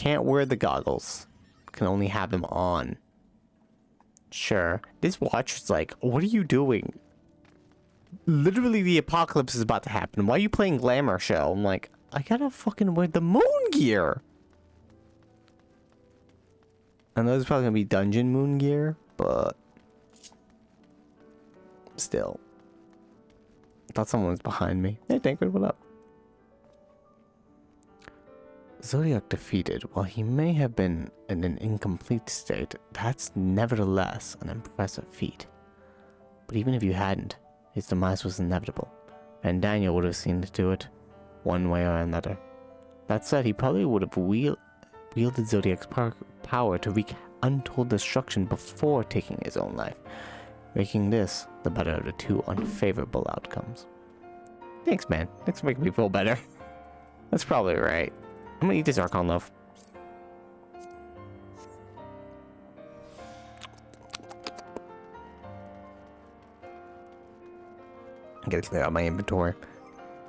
can't wear the goggles. Can only have them on. Sure. This watch is like, what are you doing? Literally the apocalypse is about to happen. Why are you playing Glamour Show? I'm like, I gotta fucking wear the moon gear. I know there's probably gonna be dungeon moon gear, but still. I thought someone was behind me. Hey, Tankard, what up? Zodiac defeated. While he may have been in an incomplete state, that's nevertheless an impressive feat. But even if you hadn't, his demise was inevitable, and Daniel would have seen to it, one way or another. That said, he probably would have wielded Zodiac's power to wreak untold destruction before taking his own life, making this the better of the two unfavorable outcomes. Thanks, man. Thanks for making me feel better. That's probably right. I'm gonna eat this Archon Loaf. I gotta clear out my inventory.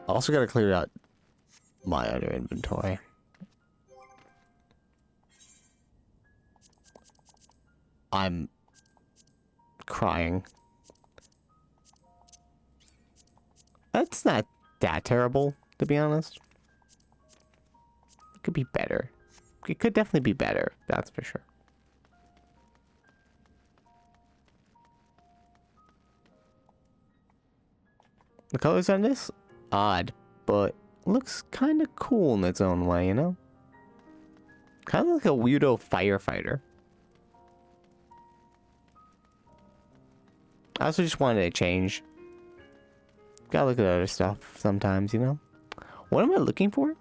I also gotta clear out my other inventory. I'm crying. That's not that terrible, to be honest. It could be better. It could definitely be better, that's for sure. The colors on this? Odd, but looks kind of cool in its own way, you know? Kind of like a weirdo firefighter. I also just wanted to change. Gotta look at other stuff sometimes, you know? What am I looking for?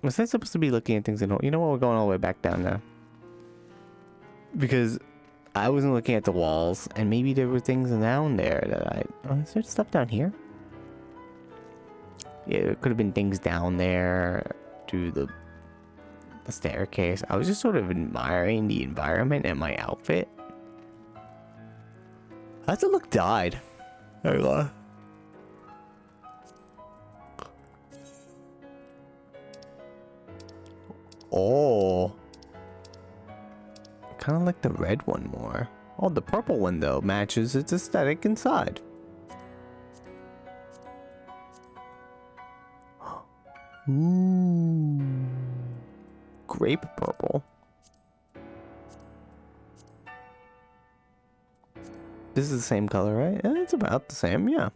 Was I supposed to be looking at things in... You know what? We're going all the way back down now. Because I wasn't looking at the walls, and maybe there were things down there that I... Oh, is there stuff down here? Yeah, there could have been things down there to the staircase. I was just sort of admiring the environment and my outfit. How's it look dyed? There you go. Oh. Kind of like the red one more. Oh, the purple one though matches its aesthetic inside. Ooh. Grape purple. This is the same color, right? Yeah, it's about the same, yeah.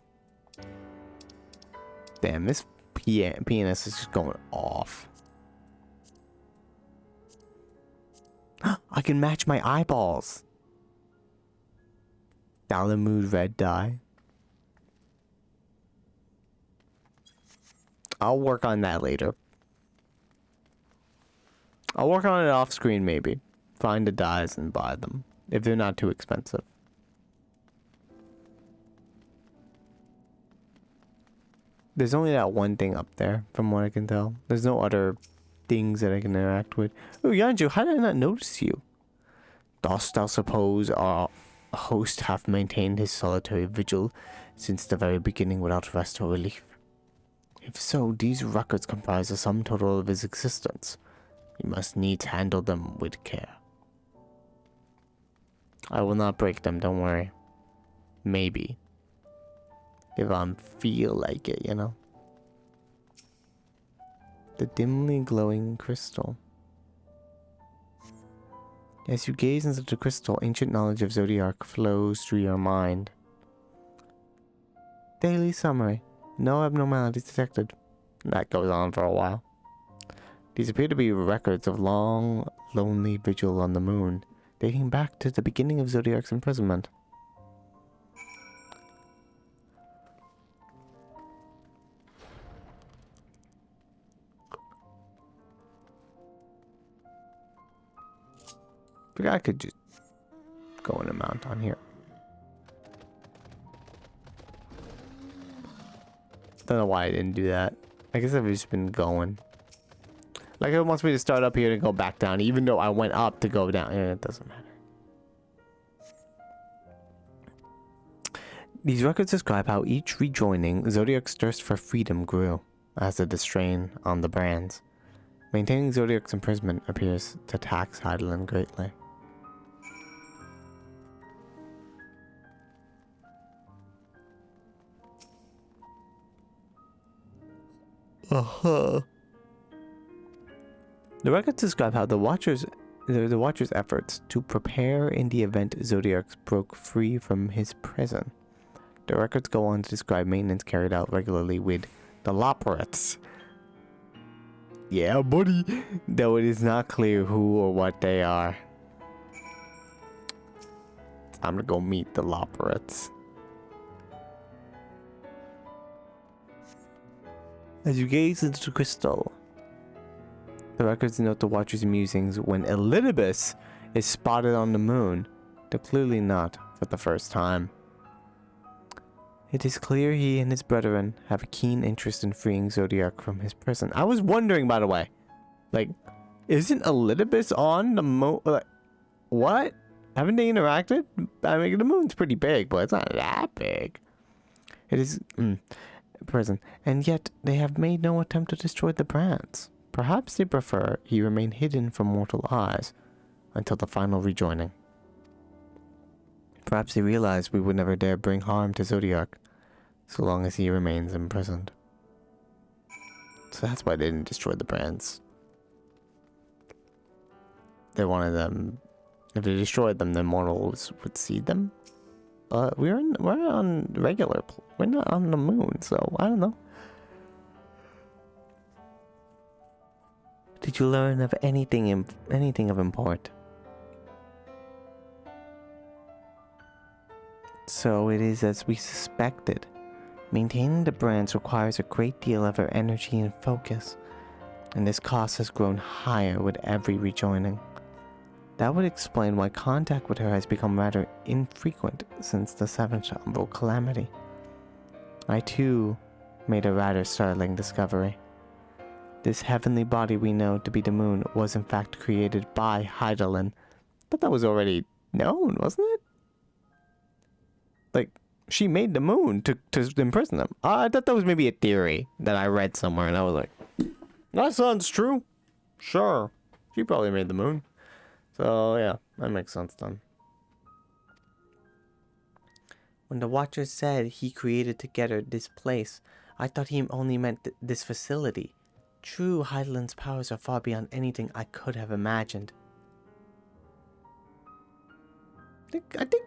Damn, this pianist is just going off. I can match my eyeballs. Dalamud red dye. I'll work on that later. I'll work on it off screen maybe. Find the dyes and buy them. If they're not too expensive. There's only that one thing up there, from what I can tell. There's no other things that I can interact with. Oh, Yanju, how did I not notice you? Dost thou suppose our host hath maintained his solitary vigil since the very beginning without rest or relief? If so, these records comprise the sum total of his existence. You must needs handle them with care. I will not break them, don't worry. Maybe. If I feel like it, you know? The dimly glowing crystal. As you gaze into the crystal, ancient knowledge of Zodiac flows through your mind. Daily summary. No abnormalities detected. That goes on for a while. These appear to be records of long, lonely vigil on the moon, dating back to the beginning of Zodiac's imprisonment. But I could just go in a mount on here. Don't know why I didn't do that. I guess I've just been going. Like, it wants me to start up here and go back down, even though I went up to go down. It doesn't matter. These records describe how each rejoining, Zodiac's thirst for freedom grew as did the strain on the brands. Maintaining Zodiac's imprisonment appears to tax Heidelin greatly. The records describe how the Watcher's efforts to prepare in the event Zodiac broke free from his prison. The records go on to describe maintenance carried out regularly with the Loporets. Yeah, buddy! Though it is not clear who or what they are. Time to go meet the Loporets. As you gaze into the crystal, the records note the Watcher's musings when Elidibus is spotted on the moon, though clearly not for the first time. It is clear he and his brethren have a keen interest in freeing Zodiac from his prison. I was wondering, by the way, like, isn't Elidibus on the moon? Like, what? Haven't they interacted? I mean, the moon's pretty big, but it's not that big. It is prison, and yet they have made no attempt to destroy the brands. Perhaps they prefer he remain hidden from mortal eyes until the final rejoining. Perhaps they realize we would never dare bring harm to Zodiac so long as he remains imprisoned. So that's why they didn't destroy the brands. They wanted them. If they destroyed them, the mortals would see them. We're on regular. We're not on the moon, so I don't know. Did you learn of anything of import? So it is as we suspected. Maintaining the brands requires a great deal of our energy and focus, and this cost has grown higher with every rejoining. That would explain why contact with her has become rather infrequent since the 7th Umbral calamity. I too made a rather startling discovery. This heavenly body we know to be the moon was in fact created by Heidelin. But that was already known, wasn't it? Like, she made the moon to imprison them. I thought that was maybe a theory that I read somewhere, and I was like, that sounds true. Sure. She probably made the moon. So, yeah, that makes sense then. When the Watcher said he created together this place, I thought he only meant this facility. True, Heidelin's powers are far beyond anything I could have imagined. I think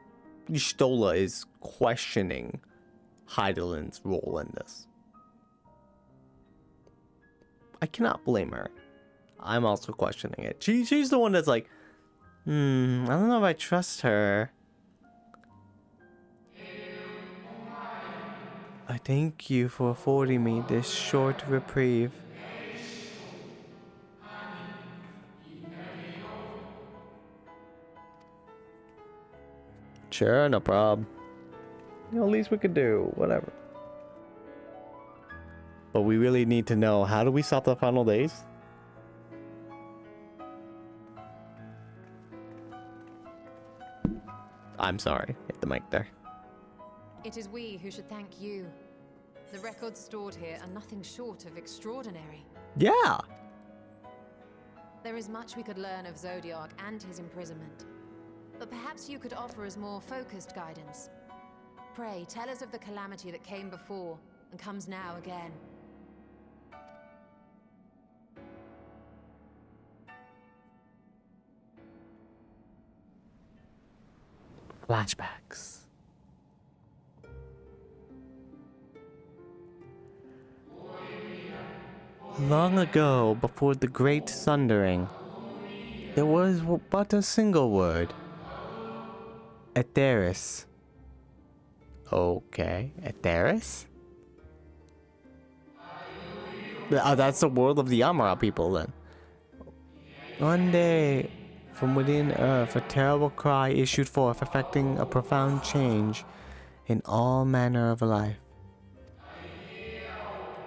Stola is questioning Heidelin's role in this. I cannot blame her. I'm also questioning it. She's the one that's like, I don't know if I trust her. I thank you for affording me this short reprieve. Sure, no problem. You know, least we could do, whatever. But we really need to know, how do we stop the final days? I'm sorry, hit the mic there. It is we who should thank you. The records stored here are nothing short of extraordinary. Yeah! There is much we could learn of Zodiac and his imprisonment. But perhaps you could offer us more focused guidance. Pray, tell us of the calamity that came before and comes now again. Flashbacks. Long ago, before the Great Sundering, there was but a single word. Aetheris. Okay, Aetheris? That's the world of the Amara people then. One day, from within Earth, a terrible cry issued forth, affecting a profound change in all manner of life.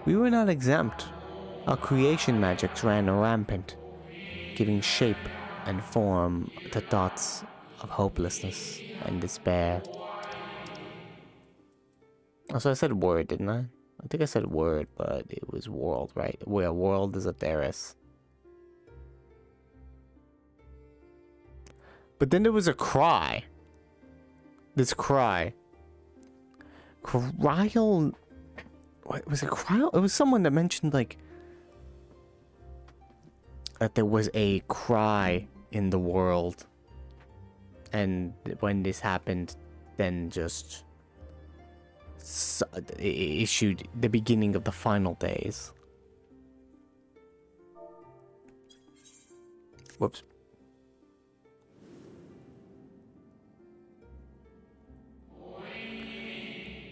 We were not exempt. Our creation magics ran rampant, giving shape and form to thoughts of hopelessness and despair. Oh, so I said word, didn't I? I think I said word, but it was world, right? Where world is a Theris. But then there was a cry. This cry. Cryle. What was it? Cryle? It was someone that mentioned, like, that there was a cry in the world. And when this happened, then just issued the beginning of the final days. Whoops.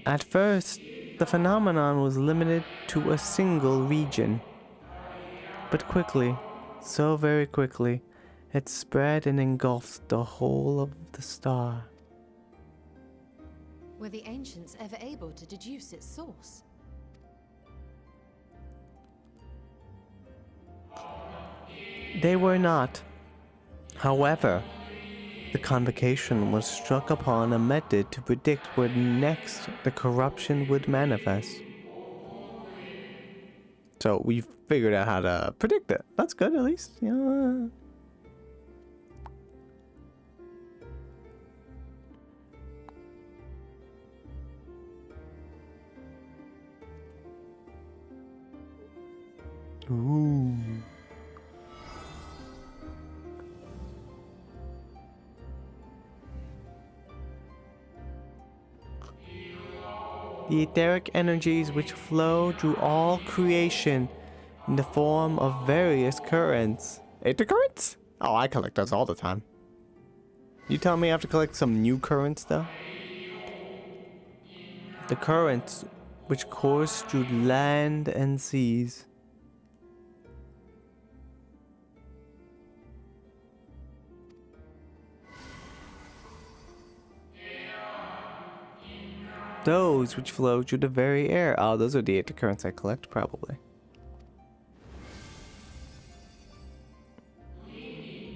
At first, the phenomenon was limited to a single region. But quickly, so very quickly, it spread and engulfed the whole of the star. Were the ancients ever able to deduce its source? They were not. However, the convocation was struck upon a method to predict where next the corruption would manifest. So we figured out how to predict it. That's good, at least. Yeah. Ooh. The etheric energies which flow through all creation in the form of various currents. Aether currents? Oh, I collect those all the time. You tell me I have to collect some new currents, though? The currents which course through land and seas. Those which flow through the very air. Oh, those are the aether currents I collect, probably.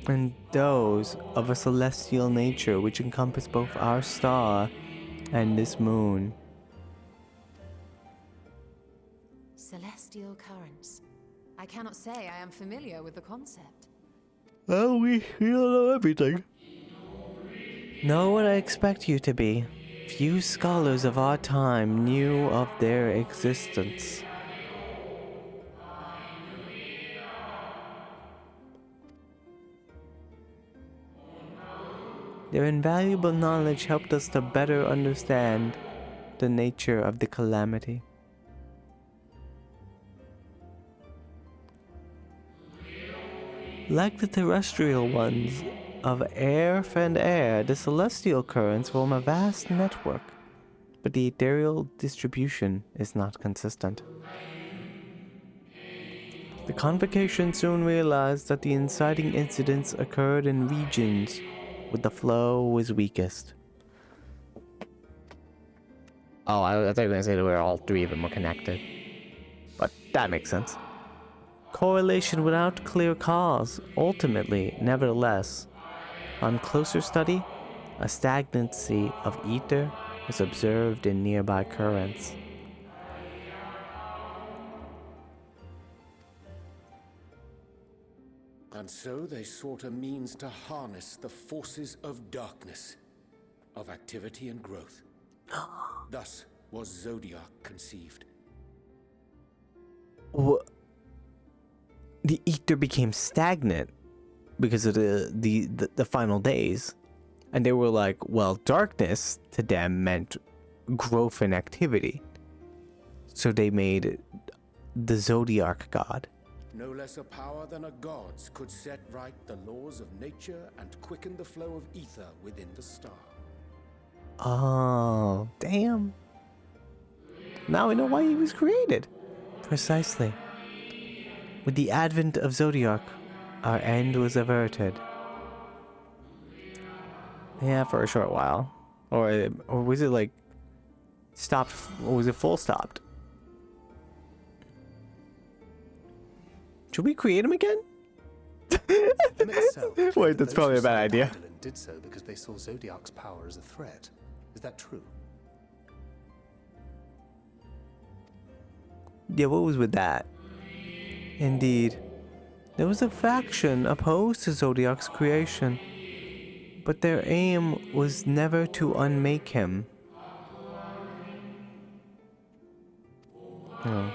And those of a celestial nature which encompass both our star and this moon. Celestial currents. I cannot say I am familiar with the concept. Well, we don't know everything. Know what I expect you to be. Few scholars of our time knew of their existence. Their invaluable knowledge helped us to better understand the nature of the calamity. Like the terrestrial ones of air and air, the celestial currents form a vast network, but the ethereal distribution is not consistent. The convocation soon realized that the inciting incidents occurred in regions where the flow was weakest. Oh, I thought you were going to say that all three of them were connected. But that makes sense. Correlation without clear cause, ultimately, nevertheless. On closer study, a stagnancy of ether was observed in nearby currents. And so they sought a means to harness the forces of darkness, of activity and growth. Thus was Zodiac conceived. The ether became stagnant because of the final days, and they were like, well, darkness to them meant growth and activity, so they made the Zodiac god. No less a power than a god's could set right the laws of nature and quicken the flow of ether within the star. Oh, damn. Now we know why he was created. Precisely. With the advent of Zodiac, our end was averted. Yeah, for a short while. Or was it like stopped, or was it full stopped? Should we create him again? Wait, that's probably a bad idea. Did so because they saw Zodiac's power as a threat. Is that true? Yeah, what was with that? Indeed. There was a faction opposed to Zodiac's creation, but their aim was never to unmake him. No.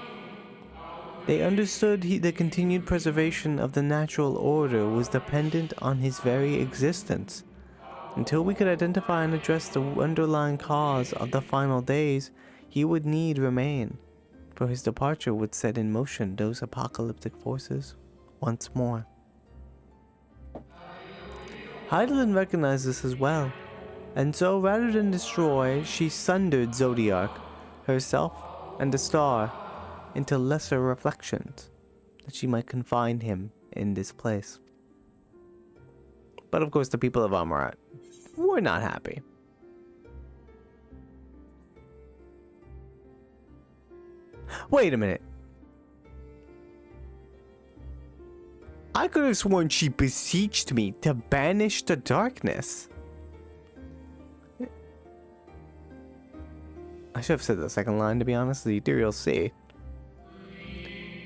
They understood the continued preservation of the natural order was dependent on his very existence. Until we could identify and address the underlying cause of the final days, he would need remain, for his departure would set in motion those apocalyptic forces once more. Heidelin recognized this as well, and so rather than destroy, she sundered Zodiac, herself, and the star into lesser reflections, that she might confine him in this place. But of course the people of Amarat were not happy. Wait a minute. I could have sworn she beseeched me to banish the darkness. I should have said the second line, to be honest. The ethereal sea.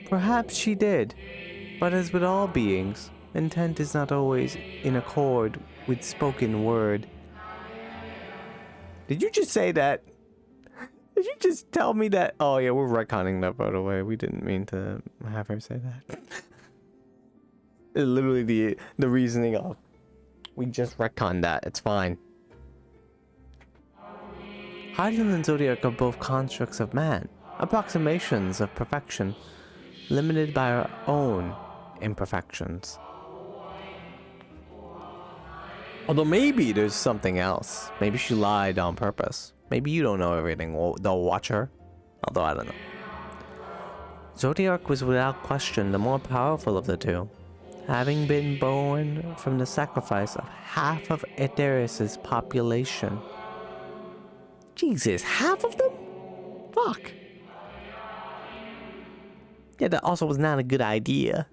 Perhaps she did, but as with all beings, intent is not always in accord with spoken word. Did you just say that? Did you just tell me that? Oh yeah, we're retconning that, by the way. We didn't mean to have her say that. It's literally the reasoning of, we just retconned that. It's fine. Hylian and Zodiac are both constructs of man, approximations of perfection, limited by our own imperfections. Although maybe there's something else. Maybe she lied on purpose. Maybe you don't know everything, the Watcher. Although I don't know. Zodiac was without question the more powerful of the two, having been born from the sacrifice of half of Eteris' population. Jesus, half of them? Fuck. Yeah, that also was not a good idea.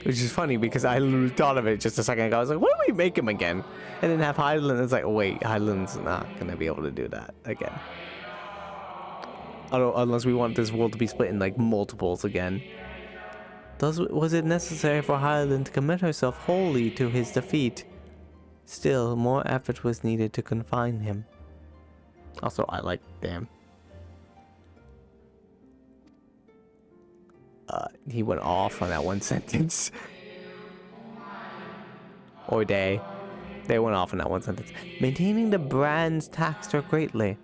Which is funny because I literally thought of it just a second ago. I was like, what do we make him again? And then have Hyland. It's like, oh, wait, Hyland's not going to be able to do that again. Unless we want this world to be split in like multiples again. Was it necessary for Hyland to commit herself wholly to his defeat? Still, more effort was needed to confine him. Also, I like, damn. He went off on that one sentence. Or they went off on that one sentence. Maintaining the brands taxed her greatly.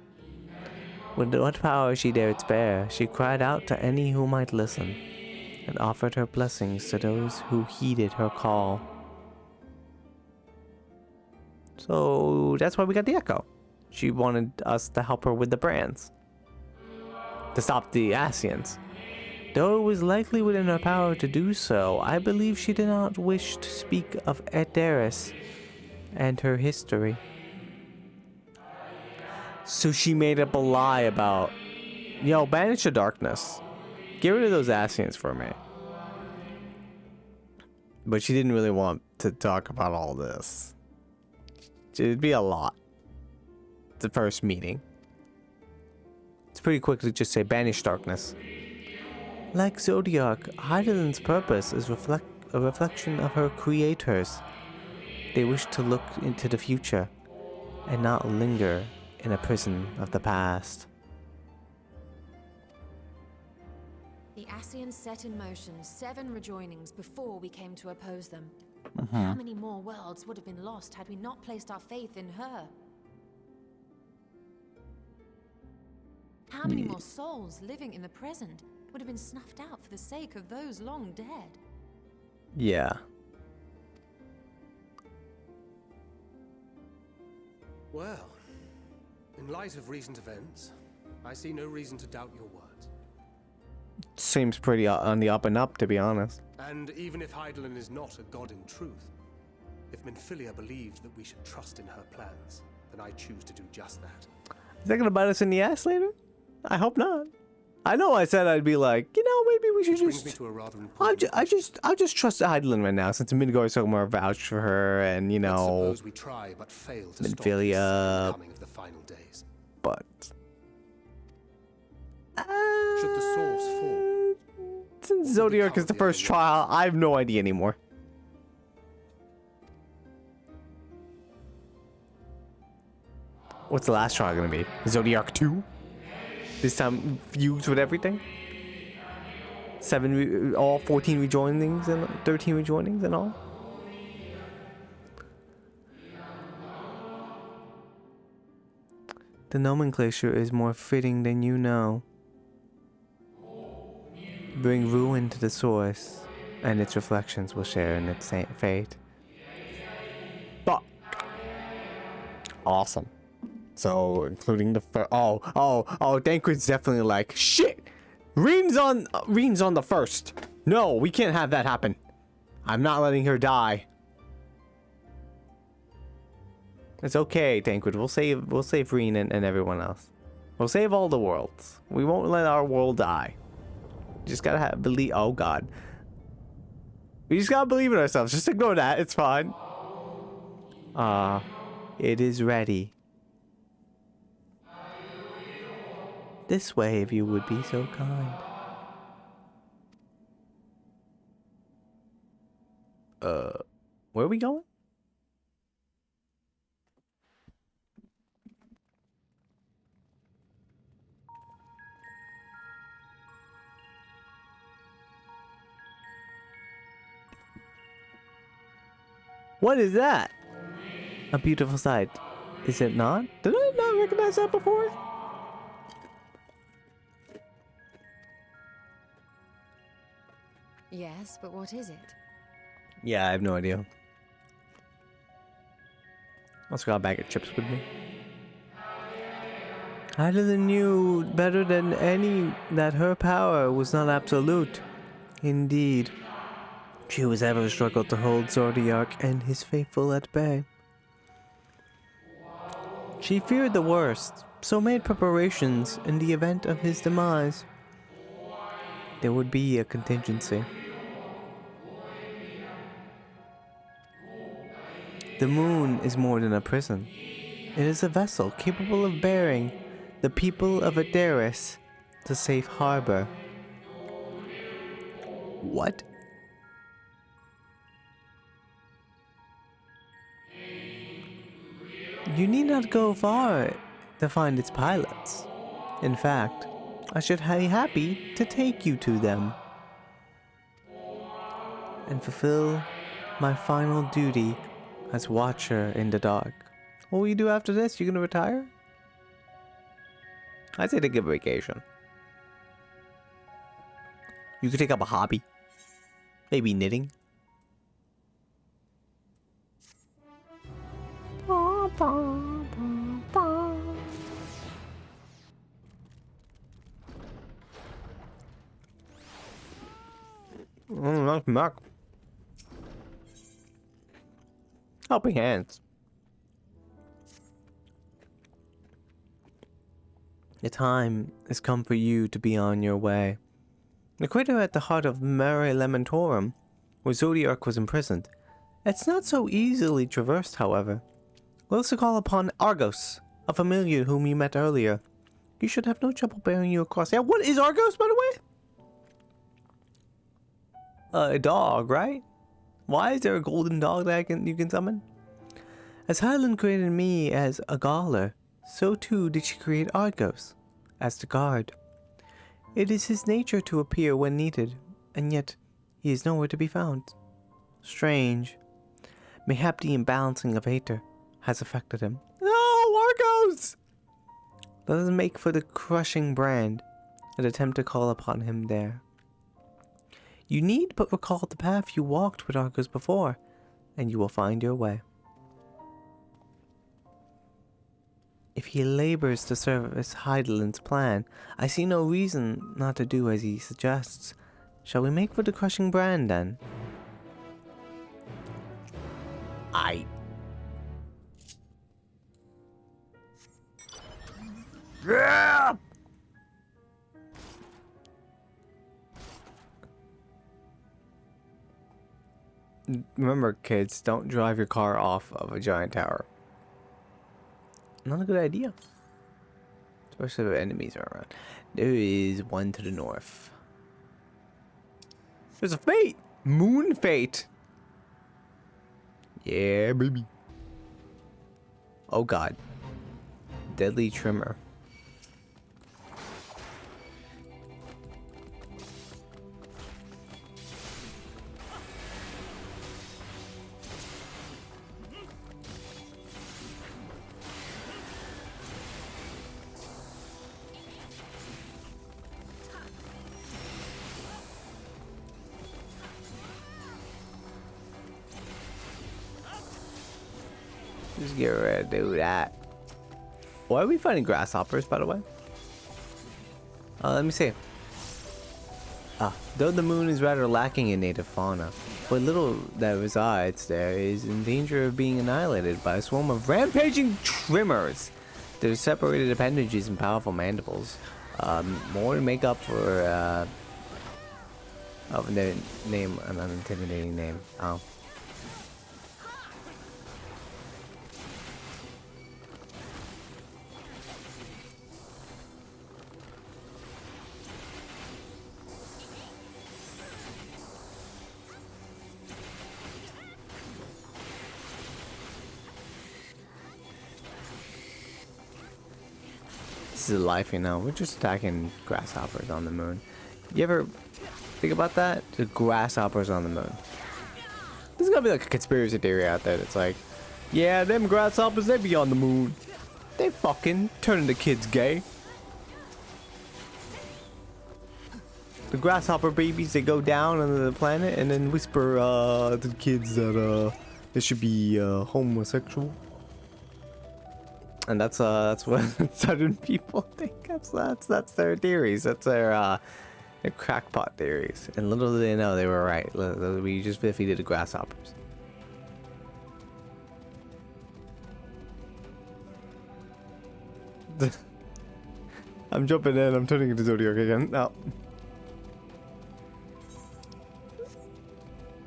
With what power she dared spare, she cried out to any who might listen, and offered her blessings to those who heeded her call. So that's why we got the Echo. She wanted us to help her with the brands. To stop the Asians. Though it was likely within her power to do so, I believe she did not wish to speak of Eteris and her history. So she made up a lie about, yo, banish the darkness. Get rid of those Asians for me. But she didn't really want to talk about all this. It'd be a lot. The first meeting. It's pretty quick to just say banish darkness. Like Zodiac, Heidelin's purpose is a reflection of her creators. They wish to look into the future and not linger in a prison of the past. The Asians set in motion 7 rejoinings before we came to oppose them. How many more worlds would have been lost had we not placed our faith in her? How many more souls living in the present would have been snuffed out for the sake of those long dead? Yeah. Well, in light of recent events, I see no reason to doubt your words. Seems pretty on the up and up, to be honest. And even if Hydaelyn is not a god in truth, if Minfilia believes that we should trust in her plans, then I choose to do just that. Is that gonna bite us in the ass later? I hope not. I know I said I'd be like, you know, maybe we should Brings just... me to a rather I'll just trust Hydaelyn right now, since Midgard's so more vouched for her, and, you know... Suppose we try but fail to Minfilia... stop the coming of the final days. But... Zodiac is the first trial? I have no idea anymore. What's the last trial gonna be? Zodiac 2? This time fused with everything? All 14 rejoinings and 13 rejoinings and all? The nomenclature is more fitting than you know. Bring ruin to the source, and its reflections will share in its fate. Fuck. Awesome. So, including the Dankrid's definitely like, shit! Reen's on the first. No, we can't have that happen. I'm not letting her die. It's okay, Tancred. We'll save Reen and everyone else. We'll save all the worlds. We won't let our world die. Just gotta believe. Oh God. We just gotta believe in ourselves. Just ignore that. It's fine. It is ready. This way, if you would be so kind. Where are we going? What is that? A beautiful sight. Is it not? Did I not recognize that before? Yes, but what is it? Yeah, I have no idea. Also got a bag of chips with me. Hydaelyn knew better than any that her power was not absolute. Indeed. She was ever struggled to hold Zodiac and his faithful at bay. She feared the worst, so made preparations in the event of his demise. There would be a contingency. The moon is more than a prison. It is a vessel capable of bearing the people of Adaris to safe harbor. What? You need not go far to find its pilots. In fact, I should be happy to take you to them and fulfill my final duty as Watcher in the Dark. What will you do after this? You gonna retire? I'd say take a vacation. You could take up a hobby. Maybe knitting. Nice Mac. Helping hands. The time has come for you to be on your way. The crater at the heart of Mare Elementorum, where Zodiac was imprisoned, it's not so easily traversed, however. We'll also call upon Argos, a familiar whom you met earlier. You should have no trouble bearing you across. Yeah, what is Argos, by the way? A dog, right? Why is there a golden dog that you can summon? As Hydaelyn created me as a Gauler, so too did she create Argos as the guard. It is his nature to appear when needed, and yet he is nowhere to be found. Strange. Mayhap the imbalancing of Aether has affected him. No, Argos! Let us make for the crushing brand and attempt to call upon him there. You need but recall the path you walked with Argos before, and you will find your way. If he labors to service Hydaelyn's plan, I see no reason not to do as he suggests. Shall we make for the crushing brand, then? Yeah! Remember, kids, don't drive your car off of a giant tower. Not a good idea. Especially if enemies are around. There is one to the north. There's a fate! Moon fate! Yeah, baby. Oh god. Deadly trimmer. Just get ready to do that. Why are we finding grasshoppers, by the way? Let me see. Though the moon is rather lacking in native fauna, what little that resides there is in danger of being annihilated by a swarm of rampaging trimmers. Their separated appendages and powerful mandibles. More to make up for of their name, an unintimidating name. Oh. This is life, you know. We're just attacking grasshoppers on the moon. You ever think about that? The grasshoppers on the moon. There's gotta be like a conspiracy theory out there that's like, yeah, them grasshoppers, they be on the moon. They fucking turning the kids gay. The grasshopper babies, they go down on the planet and then whisper to the kids that they should be homosexual. And that's what certain people think. That's their theories. That's their crackpot theories. And little do they know they were right. We just defeated the grasshoppers. I'm jumping in. I'm turning into Zodiac again. No.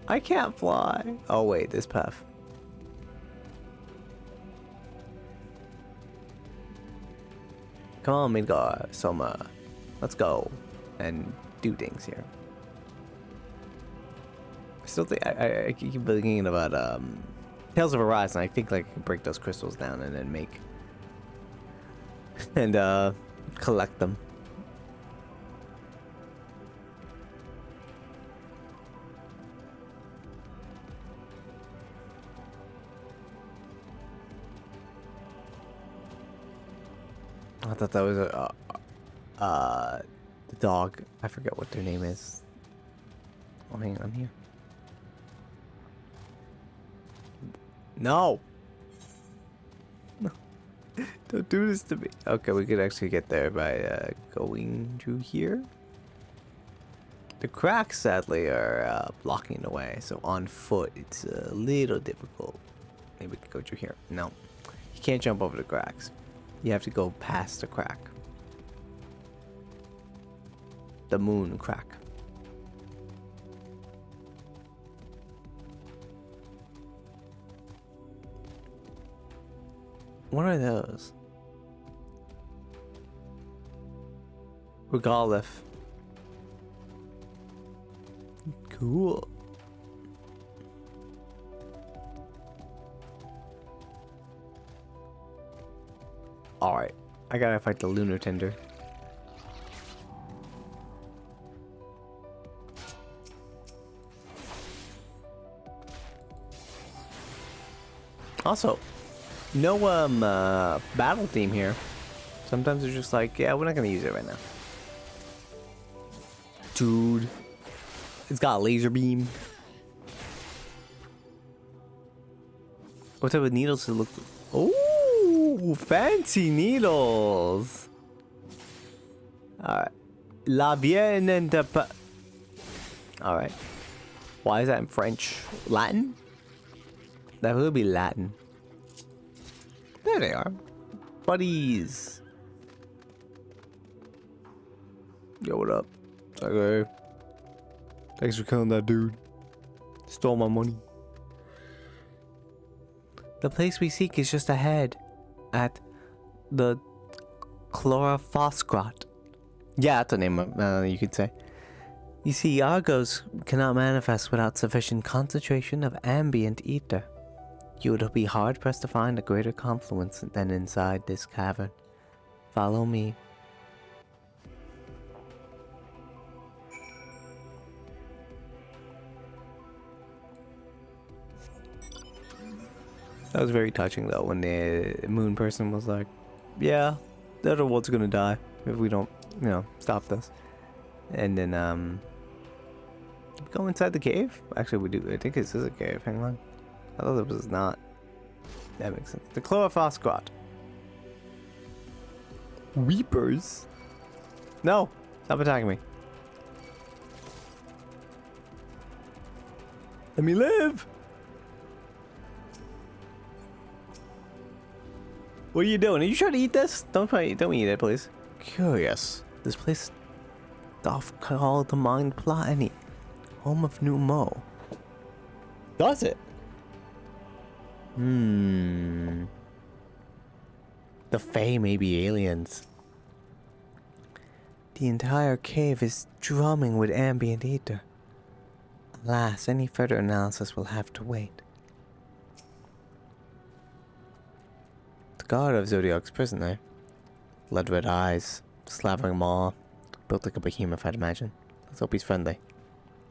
I can't fly. Oh wait, this path. Come on, Midgar, Soma. Let's go and do things here. I still think I keep thinking about Tales of Arise, and I think like I can break those crystals down and then make and collect them. I thought that was the dog. I forget what their name is. Oh, hang on, I'm here. No! No. Don't do this to me. Okay, we could actually get there by going through here. The cracks, sadly, are blocking the way, so on foot it's a little difficult. Maybe we can go through here. No. You can't jump over the cracks. You have to go past the crack. The moon crack. What are those? Regolith. Cool. Alright, I gotta fight the Lunar Tender. Also, no battle theme here. Sometimes they're just like, yeah, we're not gonna use it right now. Dude, it's got a laser beam. What type of needles does it look like? Oh, fancy needles. Alright. La bien and the alright. Why is that in French? Latin? That would be Latin. There they are. Buddies. Yo, what up? Okay. Thanks for killing that dude. Stole my money. The place we seek is just ahead. At the Chlorophosgrot. Yeah, that's the name you could say. You see, Argos cannot manifest without sufficient concentration of ambient ether. You would be hard-pressed to find a greater confluence than inside this cavern. Follow me. That was very touching, though, when the moon person was like, yeah, the other world's gonna die if we don't, you know, stop this. And then, go inside the cave? Actually, we do. I think this is a cave. Hang on. I thought it was not. That makes sense. The Chlorophos Grot. Weepers? No! Stop attacking me. Let me live! What are you doing? Are you trying to eat this? Don't eat it, please. Curious. This place doth call the mind Platini, home of New Mo. Does it? The Fae may be aliens. The entire cave is drumming with ambient ether. Alas, any further analysis will have to wait. The guard of Zodiac's prison, eh? Blood red eyes, slavering maw, built like a behemoth, I'd imagine. Let's hope he's friendly.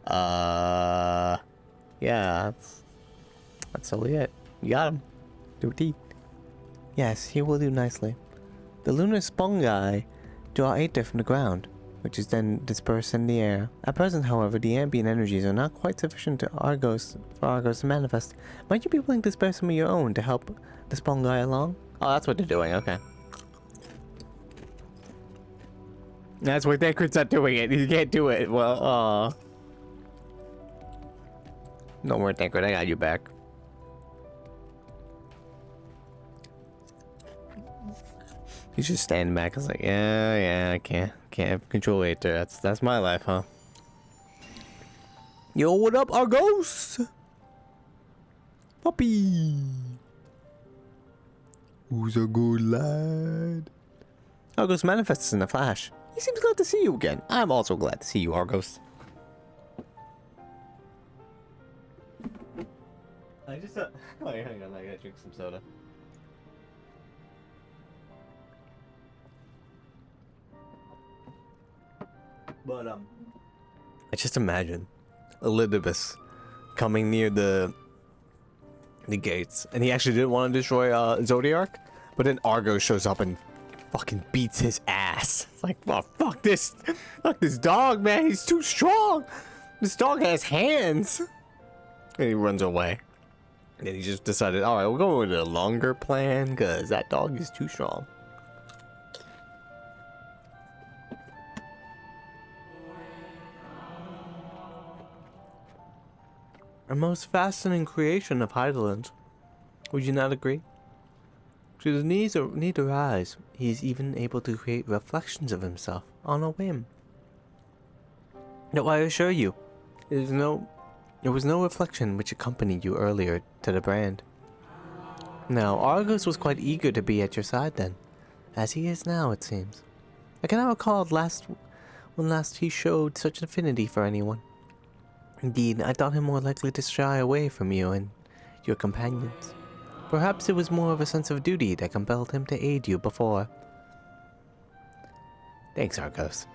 Yeah, that's totally it. You got him. Do it. Yes, he will do nicely. The lunar spongi draw ether from the ground, which is then dispersed in the air. At present, however, the ambient energies are not quite sufficient for Argos to manifest. Might you be willing to spare some of your own to help the spongi along? Oh, that's what they're doing, okay. That's what Deckard's not doing it. You can't do it. Well, don't worry, Deckard, I got you back. He's just standing back. I was like, yeah, I can't control it there. That's my life, huh? Yo, what up, Argos? Puppy. Who's a good lad? Argos manifests in a flash. He seems glad to see you again. I'm also glad to see you, Argos. I just wait, hang on, I gotta drink some soda. But I just imagine Elidibus coming near the gates, and he actually didn't want to destroy Zodiark, but then Argo shows up and fucking beats his ass. It's like, oh, fuck this dog, man. He's too strong. This dog has hands. And he runs away. And then he just decided, all right, we'll go with a longer plan because that dog is too strong. A most fascinating creation of Heideland. Would you not agree? Through the need eyes, he is even able to create reflections of himself on a whim. No, I assure you, there was no reflection which accompanied you earlier to the brand. Now, Argos was quite eager to be at your side then, as he is now, it seems. I cannot recall when last he showed such affinity for anyone. Indeed, I thought him more likely to shy away from you and your companions. Perhaps it was more of a sense of duty that compelled him to aid you before. Thanks, Argos.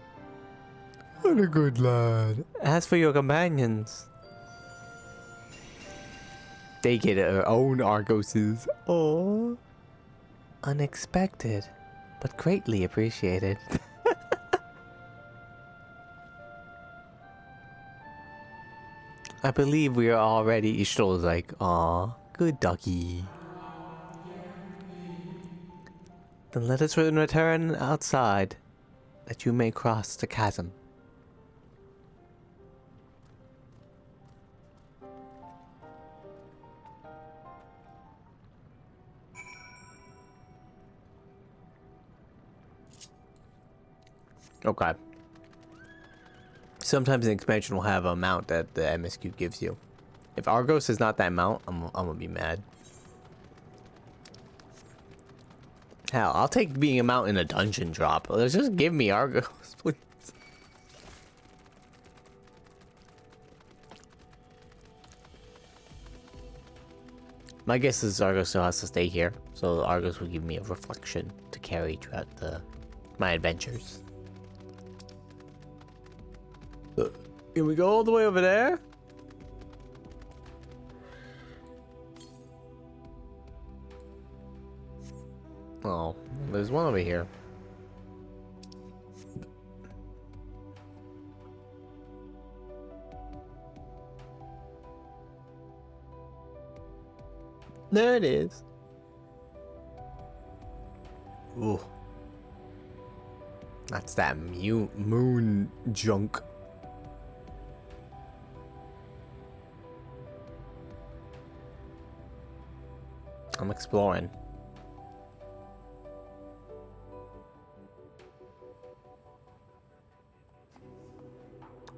What a good lad. As for your companions, they get their own Argoses. Oh, unexpected, but greatly appreciated. I believe we are already. Ishto's like, aw, good doggy. Then let us return outside, that you may cross the chasm. Okay. Sometimes an expansion will have a mount that the MSQ gives you. If Argos is not that mount, I'm gonna be mad. Hell, I'll take being a mount in a dungeon drop. Let's just give me Argos, please. My guess is Argos still has to stay here, so Argos will give me a reflection to carry throughout my adventures. Can we go all the way over there? Oh, there's one over here. There it is. Ooh. That's that moon junk. I'm exploring.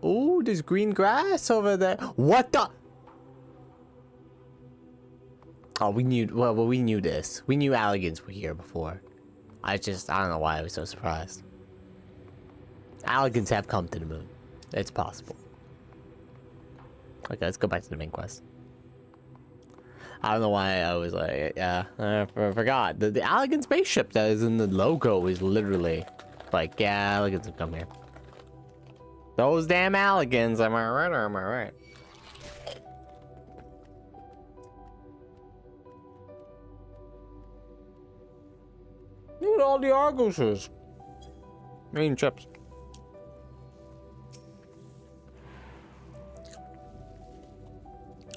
Ooh, there's green grass over there. What the? Oh, we knew. Well, we knew this. We knew Alligans were here before. I don't know why I was so surprised. Alligans have come to the moon. It's possible. Okay, let's go back to the main quest. I don't know why I was like, yeah, I forgot. The Allagan spaceship that is in the logo is literally like, yeah, Alligans have come here. Those damn Alligans, am I right or am I right? Look at all the Argoses. Main chips.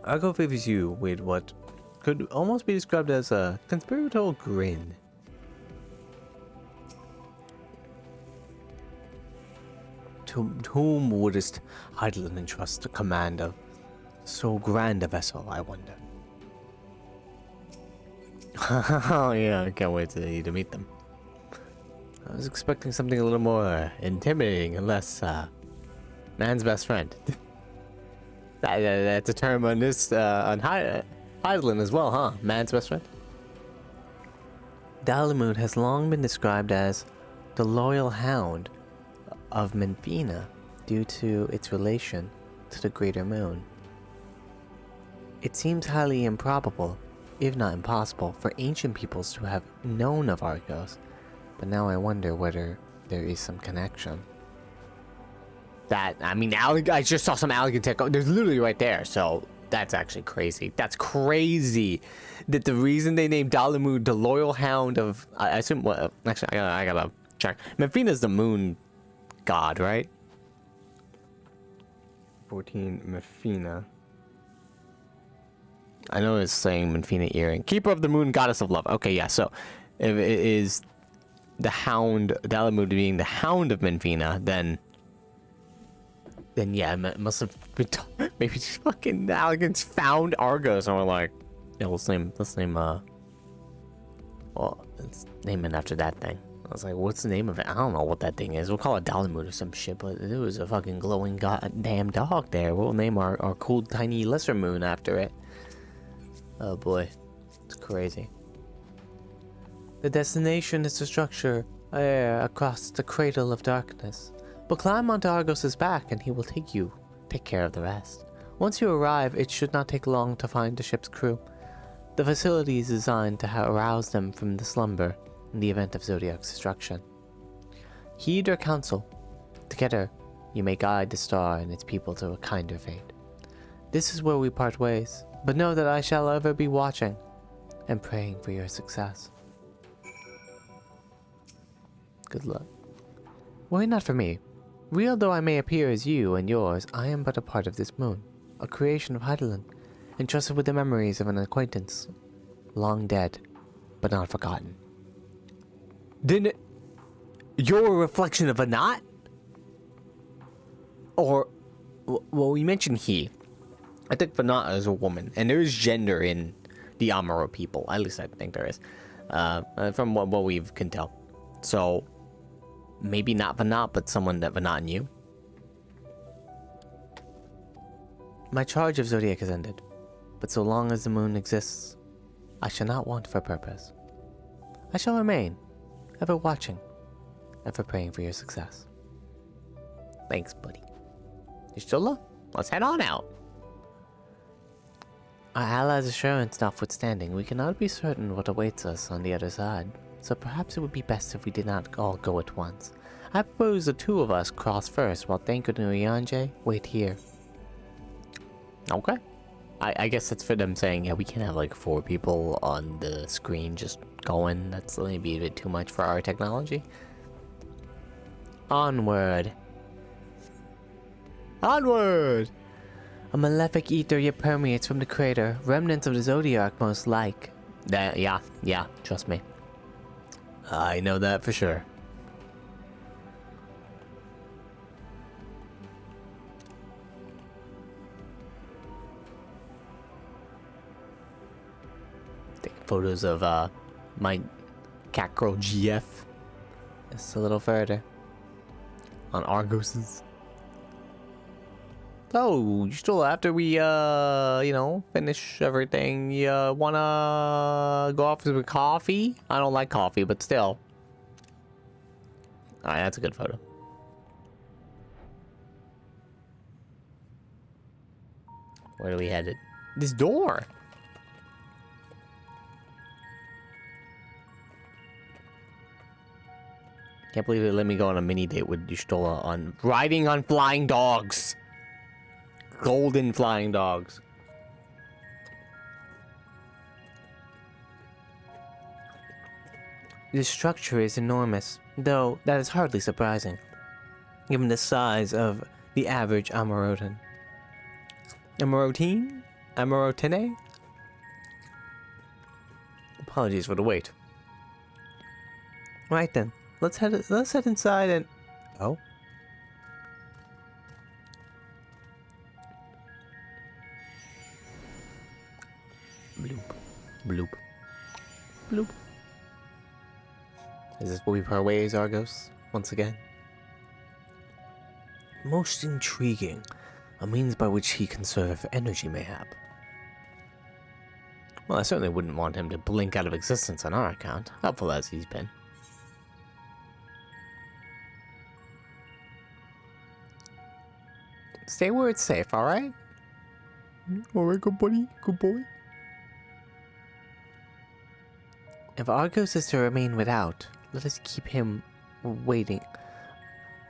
Argo favors you with what could almost be described as a conspiratorial grin. To whom wouldst Heidelin entrust the command of so grand a vessel, I wonder? Oh yeah, I can't wait to meet them. I was expecting something a little more intimidating and less man's best friend. That's a term on this on Heidelin as well, huh? Man's best friend. Dalamud has long been described as the loyal hound of Menfina due to its relation to the greater moon. It seems highly improbable, if not impossible, for ancient peoples to have known of Argos, but now I wonder whether there is some connection. I just saw some Allagan tech. There's literally right there, so that's actually crazy. That's crazy that the reason they named Dalamud the loyal hound of, I assume, well, actually, I gotta check. Menfina's the moon god, right? 14 Menfina. I know it's saying Menfina earring. Keeper of the moon, goddess of love. Okay, yeah, so if it is the hound, Dalamud being the hound of Menfina, then yeah, it must have been maybe just fucking Alligans found Argos and we're like, yeah, let's name let's name it after that thing. I was like, what's the name of it? I don't know what that thing is. We'll call it Dalamud or some shit, but it was a fucking glowing goddamn dog there. We'll name our cool tiny lesser moon after it. Oh boy, it's crazy. The destination is the structure across the cradle of darkness. But climb onto Argos' back and he will take care of the rest. Once you arrive, it should not take long to find the ship's crew. The facility is designed to arouse them from the slumber in the event of Zodiac's destruction. Heed our counsel. Together, you may guide the star and its people to a kinder fate. This is where we part ways, but know that I shall ever be watching and praying for your success. Good luck. Worry not for me. Real though I may appear as you and yours, I am but a part of this moon, a creation of Heidelin, entrusted with the memories of an acquaintance, long dead, but not forgotten. Then you're a reflection of a knot? Or, well, we mentioned he. I think Vanat is a woman, and there is gender in the Amaro people. At least I think there is, from what we can tell. So, maybe not Vanat, but someone that Vanat knew. My charge of Zodiac has ended, but so long as the moon exists, I shall not want for purpose. I shall remain, ever watching, ever praying for your success. Thanks, buddy. You still up? Let's head on out. Our allies' assurance notwithstanding, we cannot be certain what awaits us on the other side, so perhaps it would be best if we did not all go at once. I propose the two of us cross first, while Thancred and Ryanje wait here. Okay. I guess that's for them saying, yeah, we can't have like 4 people on the screen just going. That's maybe a bit too much for our technology. Onward. Onward! A malefic ether yet permeates from the crater. Remnants of the Zodiac most like. Yeah, trust me. I know that for sure. Taking photos of my cat girl GF. Just a little further. On Argos's. Oh, still after we, finish everything, you wanna go off with coffee? I don't like coffee, but still. Alright, that's a good photo. Where do we headed? This door! Can't believe they let me go on a mini date with Y'shtola on riding on flying dogs! Golden flying dogs. This structure is enormous, though that is hardly surprising, given the size of the average Amarotan. Amarotine? Amarotene? Apologies for the wait. Right then, let's head inside and... Oh? Bloop. Bloop. Bloop. Is this where we part ways, Argos? Once again? Most intriguing. A means by which he can conserve energy, mayhap. Well, I certainly wouldn't want him to blink out of existence on our account, helpful as he's been. Stay where it's safe, alright? Alright, good buddy, good boy. If Argos is to remain without, let us keep him waiting.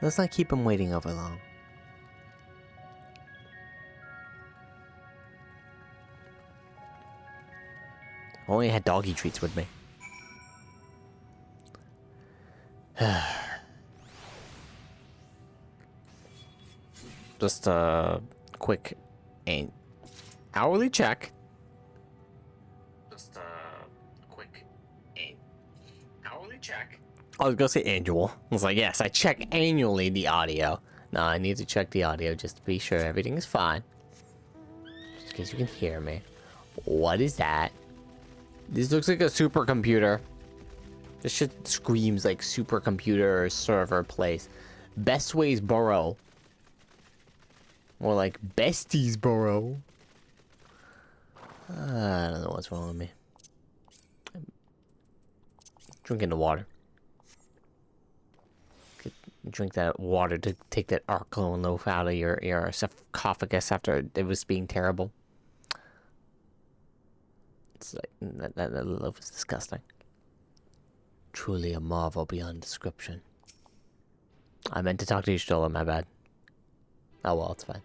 Let's not keep him waiting over long. Only had doggy treats with me. Just a quick hourly check. Just a quick hourly check. I was gonna say annual. I was like, yes, I check annually the audio. No, I need to check the audio just to be sure everything is fine. Just in case you can hear me. What is that? This looks like a supercomputer. This shit screams like supercomputer server place. Best Ways Burrow. More like Besties Burrow. I don't know what's wrong with me. I'm drinking the water. Drink that water to take that alkaline loaf out of your sarcophagus after it was being terrible. It's like, that loaf is disgusting. Truly a marvel beyond description. I meant to talk to you, Stola, my bad. Oh well, it's fine.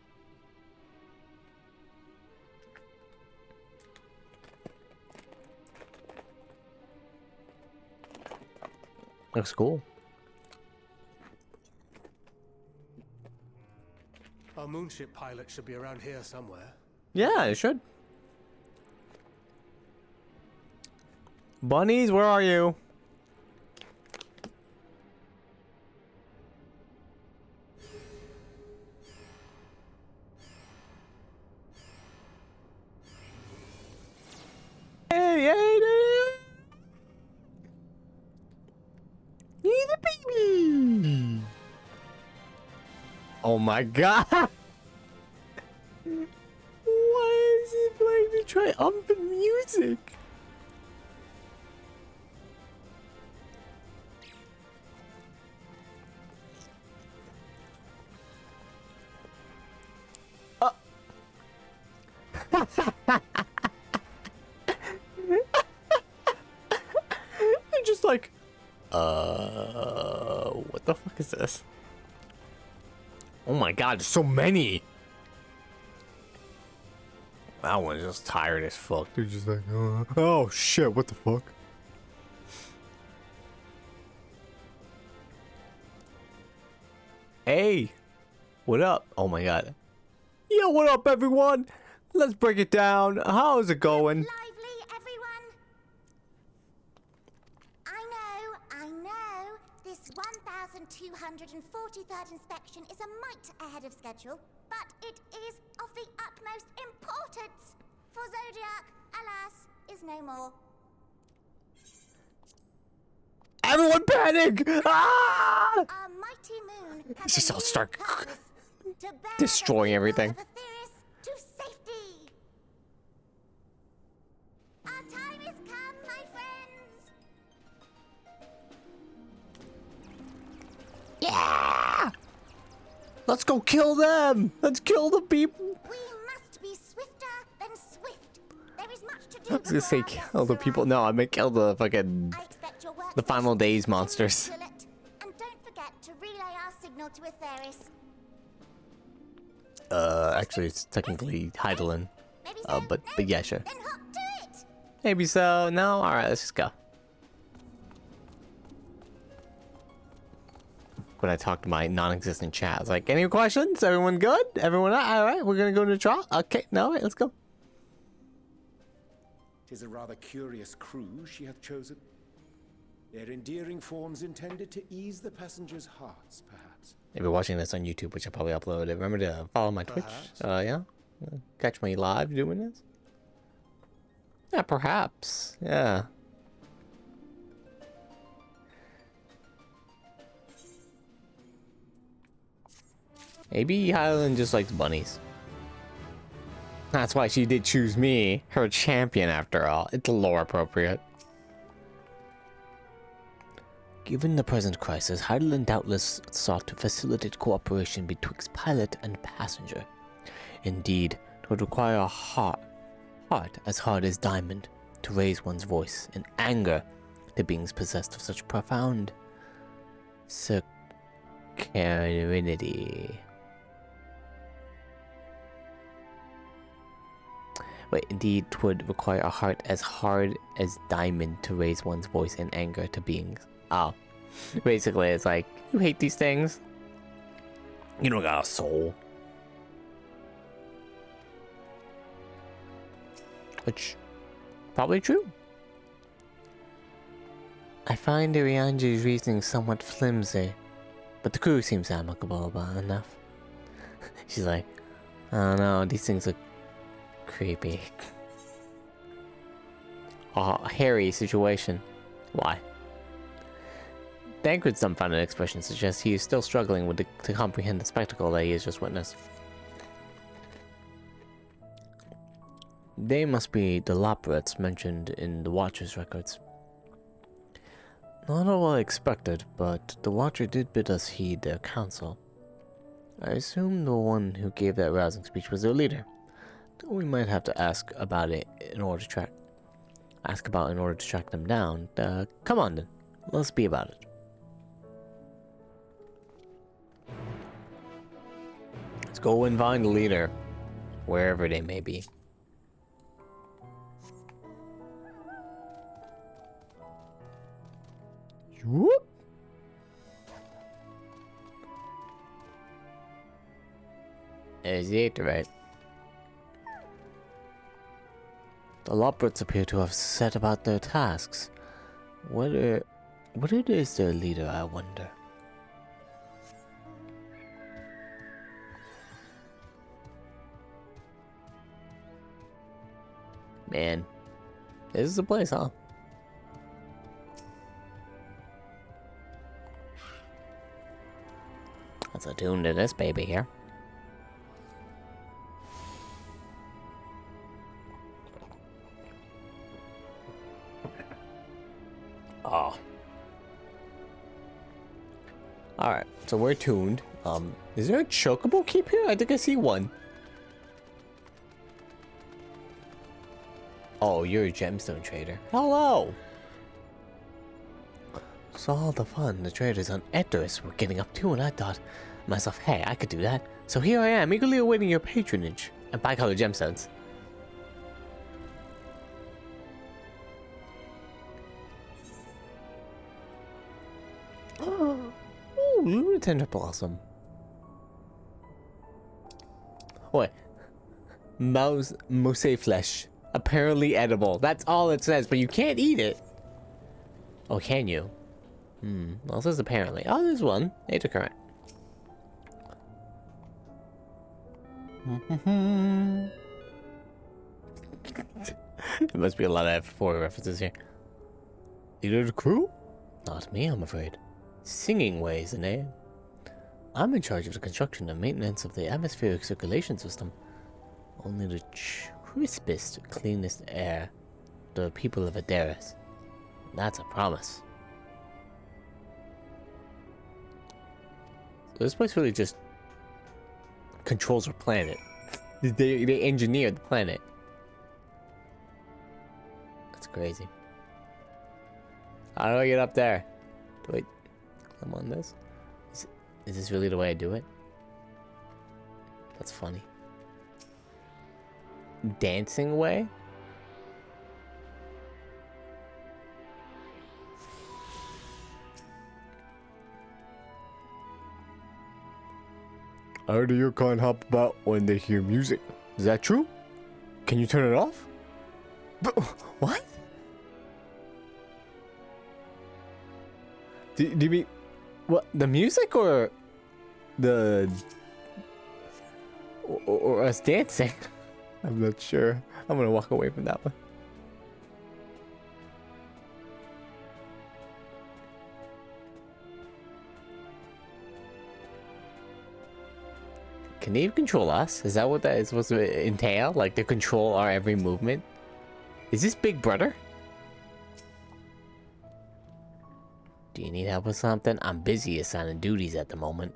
Looks cool. Our moonship pilot should be around here somewhere. Yeah, it should. Bunnies, where are you? Hey, he's a baby. Oh my god. Why is he playing the triumphant music? like, what the fuck is this? Oh my god, there's so many. That one's just tired as fuck. They're just like, oh shit, what the fuck? Hey, what up? Oh my god. Yo, what up, everyone? Let's break it down. How's it going? Lively, everyone! I know. This 1243rd inspection is a mite ahead of schedule, but it is of the utmost importance. For Zodiac, alas, is no more. Everyone panic! Ah! Our mighty moon has Just a all new start purpose, to bear destroying the everything. people of Etheirys to safety. Our time has come, my friends. Yeah! Let's go kill them! Let's kill the people! We must be swifter than swift. There is much to do. I was gonna say kill the people. No, I meant kill the fucking... I expect your work the final days monsters. And don't forget to relay our signal to Atheirys. Actually, it's technically Heidelin. Maybe so. But yeah, sure. Then hop to it. Maybe so. No? Alright, let's just go. When I talk to my non-existent chat, I was like, any questions? Everyone good? Everyone alright? We're gonna go to the trial? Okay, no, alright, let's go. 'Tis a rather curious crew she hath chosen. Their endearing forms intended to ease the passengers' hearts, perhaps. If you're watching this on YouTube, which I probably uploaded, remember to follow my Twitch. Yeah? Catch me live doing this. Yeah, perhaps. Yeah. Maybe Highland just likes bunnies. That's why she did choose me, her champion after all. It's lore appropriate. Given the present crisis, Heidelin doubtless sought to facilitate cooperation betwixt pilot and passenger. Indeed, it would require a heart as hard as diamond to raise one's voice in anger to beings possessed of such profound serenity. Wait, indeed, 'twould require a heart as hard as diamond to raise one's voice in anger to beings. Oh. Basically, it's like, you hate these things? You don't got a soul. Which, probably true. I find Irianji's reasoning somewhat flimsy, but the crew seems amicable enough. She's like, I don't know, these things look creepy. Oh, hairy situation. Why? Dankred's dumbfounded expression suggests he is still struggling to comprehend the spectacle that he has just witnessed. They must be the Loprats mentioned in the Watcher's records. Not all I expected, but the Watcher did bid us heed their counsel. I assume the one who gave that rousing speech was their leader. We might have to ask about it in order to track them down. Come on then, let's be about it. Let's go and find the leader, wherever they may be. Whoop. There's it, right? The Loprats appear to have set about their tasks. What is their leader, I wonder? Man, this is the place, huh? Let's attune to this baby here. Oh. Alright, so we're tuned. Is there a chocobo keep here? I think I see one. Oh, you're a gemstone trader. Hello! all the fun the traders on Edoras were getting up to, and I thought to myself, hey, I could do that. So here I am, eagerly awaiting your patronage and bi-colored gemstones. Oh, Lunatender Blossom. Wait. Mouse flesh. Apparently edible. That's all it says, but you can't eat it. Oh, can you? Well, it says apparently. Oh, there's one. Data current. There must be a lot of F4 references here. Leader of the crew? Not me, I'm afraid. Singing Way is the name. I'm in charge of the construction and maintenance of the atmospheric circulation system. Only the crispest, cleanest air. The people of Edoras. That's a promise. So this place really just controls our planet. They engineered the planet. That's crazy. How do I get up there? Do I climb on this? Is this really the way I do it? That's funny. Dancing way? How do your kind hop about when they hear music? Is that true? Can you turn it off? But, what? Do you mean what? The music or the or us dancing? I'm not sure. I'm gonna walk away from that one. Can they control us? Is that what that is supposed to entail? Like they control our every movement? Is this Big Brother? Do you need help with something? I'm busy assigning duties at the moment.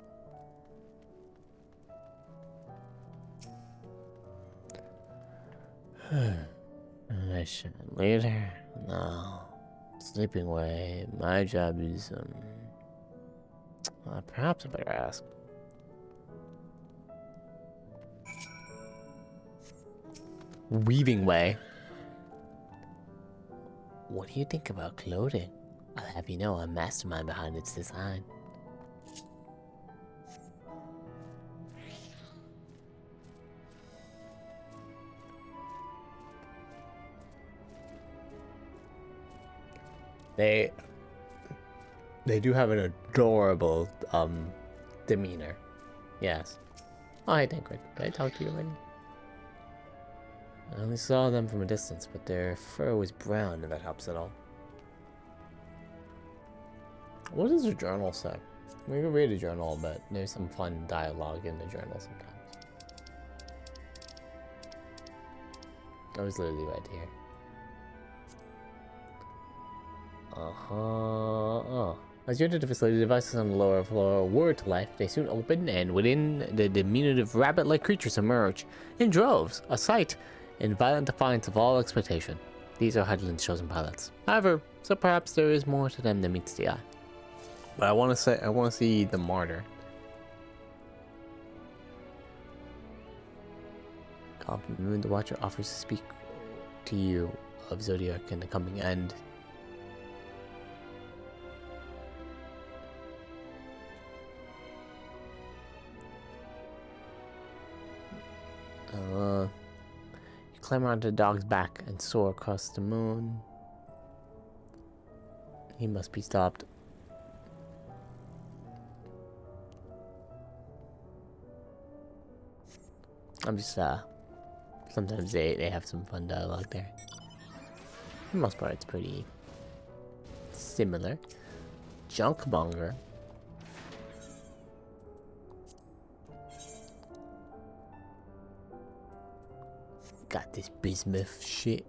Later? No. Sleeping way. My job is, perhaps I better ask. Weaving way. What do you think about clothing? I'll have you know I'm mastermind behind its design. They do have an adorable demeanor. Yes. Oh, hey Tancred. Did I talk to you already? I only saw them from a distance, but their fur was brown, if that helps at all. What does the journal say? We can read a journal, but there's some fun dialogue in the journal sometimes. I was literally right here. As you entered the facility, devices on the lower floor were to life. They soon opened, and within the diminutive rabbit-like creatures emerged in droves, a sight in violent defiance of all expectation. These are Heidelin's chosen pilots. However, so perhaps there is more to them than meets the eye. But I want to see the martyr. Moon, the Watcher offers to speak to you of Zodiac and the coming end. You climb onto the dog's back and soar across the moon. He must be stopped. I'm just, sometimes they have some fun dialogue there. For the most part, it's pretty similar. Junkmonger. Got this bismuth shit.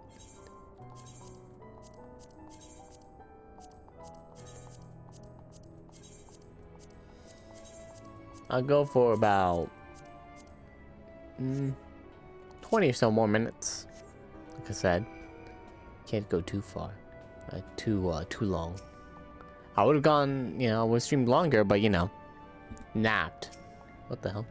I'll go for about 20 or so more minutes. Like I said, can't go too far, too long. I would have gone, you know, I would have streamed longer, but you know, napped. What the hell?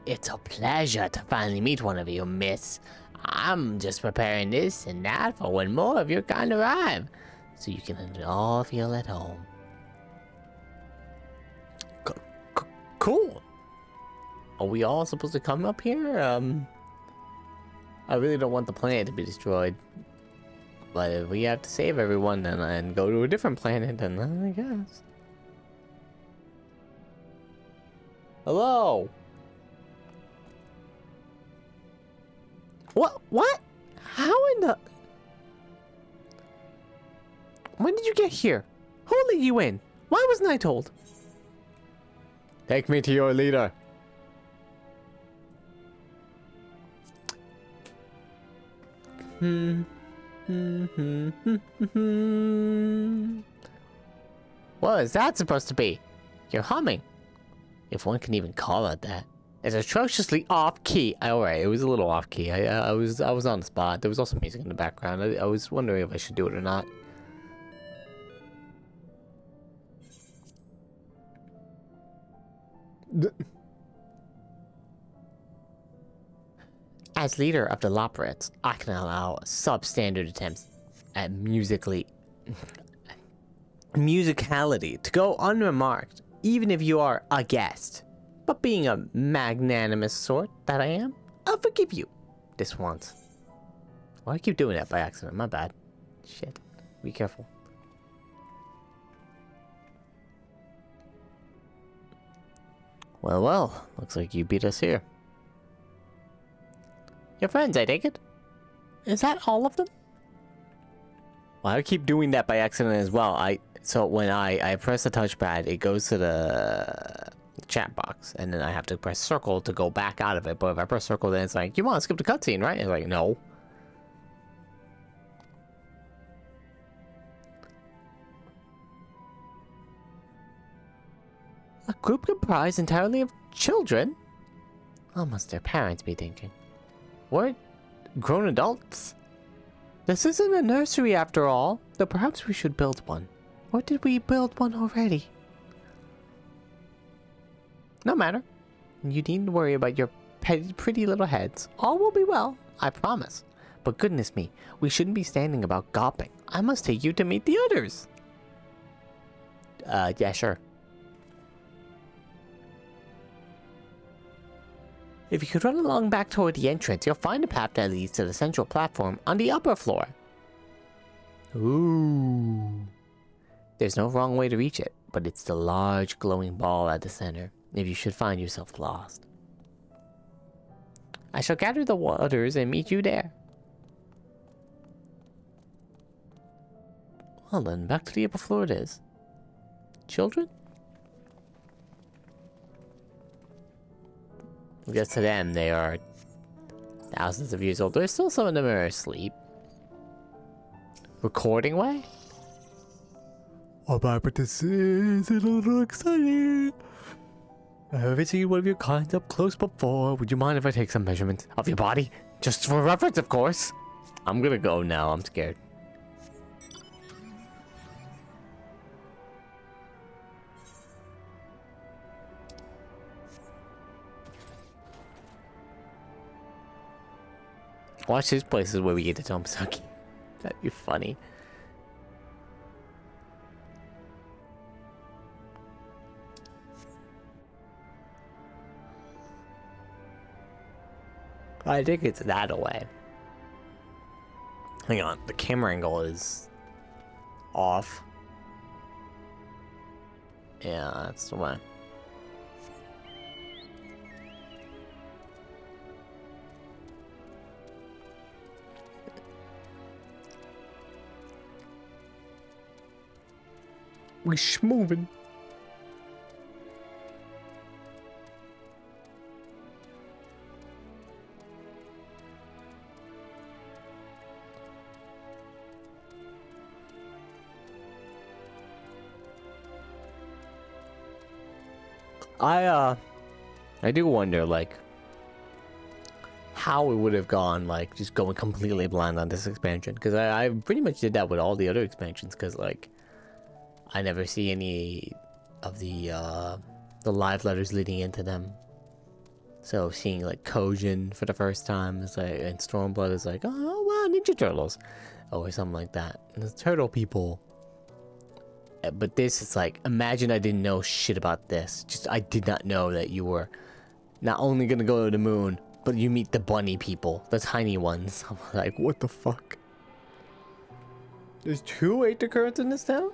It's a pleasure to finally meet one of you, miss. I'm just preparing this and that for when more of your kind arrive, so you can all feel at home. Cool. Are we all supposed to come up here? I really don't want the planet to be destroyed. But if we have to save everyone and go to a different planet, then I guess. Hello? What? How in the... When did you get here? Who let you in? Why wasn't I told? Take me to your leader. What is that supposed to be? You're humming. If one can even call it that. It's atrociously off-key. Alright, it was a little off-key. I was on the spot. There was also music in the background. I was wondering if I should do it or not. As leader of the Loporrits, I can allow substandard attempts at musicality to go unremarked, even if you are a guest. But being a magnanimous sort that I am, I'll forgive you this once. Why do I keep doing that by accident? My bad. Shit. Be careful. Well, looks like you beat us here. Your friends, I take it? Is that all of them? Well, I keep doing that by accident as well. So when I press the touchpad, it goes to the chat box, and then I have to press circle to go back out of it. But if I press circle, then it's like, you want to skip the cutscene, right? It's like, no. A group comprised entirely of children? What must their parents be thinking? What? Grown adults? This isn't a nursery after all, though perhaps we should build one. Or did we build one already? No matter. You needn't worry about your pretty little heads. All will be well, I promise. But goodness me, we shouldn't be standing about gawping. I must take you to meet the others. Yeah, sure. If you could run along back toward the entrance, you'll find a path that leads to the central platform on the upper floor. Ooh. There's no wrong way to reach it, but it's the large glowing ball at the center, if you should find yourself lost. I shall gather the waters and meet you there. Well then, back to the upper floor it is. Children? I guess to them, they are thousands of years old. There's still some of them are asleep. Recording way? Oh, but this is a little exciting. I haven't seen one of your kinds up close before. Would you mind if I take some measurements of your body? Just for reference, of course. I'm gonna go now. I'm scared. Watch these places where we get to jump sucky. That'd be funny. I think it's that away. Hang on, the camera angle is off. Yeah, that's the way. We're schmoving. I do wonder, like, how it would have gone, like, just going completely blind on this expansion. Because I pretty much did that with all the other expansions. Because, like, I never see any of the live letters leading into them. So seeing like Kojin for the first time is like, and Stormblood is like, oh wow, Ninja Turtles, or something like that. And the turtle people. But this is like, imagine I didn't know shit about this. Just I did not know that you were not only gonna go to the moon, but you meet the bunny people, the tiny ones. I'm like, what the fuck? There's 2 Aether Currents in this town?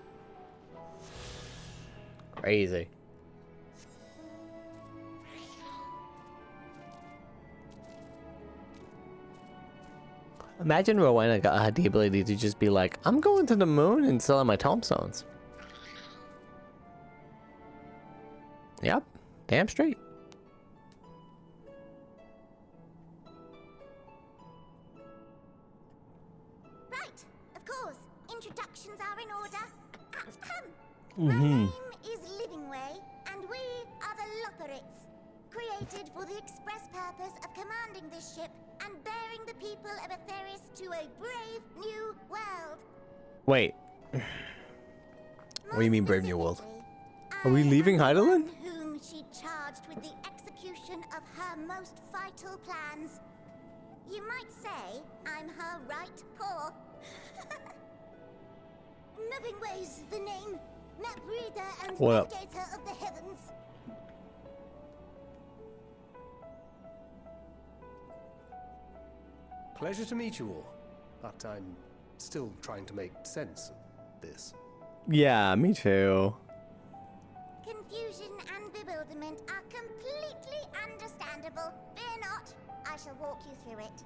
Crazy. Imagine Rowena had the ability to just be like, I'm going to the moon and selling my tombstones. Yep, damn straight. Right, of course. Introductions are in order. My name is Livingway, and we are the Loporits, created for the express purpose of commanding this ship and bearing the people of Aetheris to a brave new world. Wait. What do you mean, Brave New World? Are we leaving Heidelin? Whom she charged with the execution of her most vital plans. You might say I'm her right paw. Livingway's the name, map reader and What up? navigator of the heavens. Pleasure to meet you all, but I'm still trying to make sense of this. Yeah, me too. Confusion and bewilderment are completely understandable. Fear not, I shall walk you through it.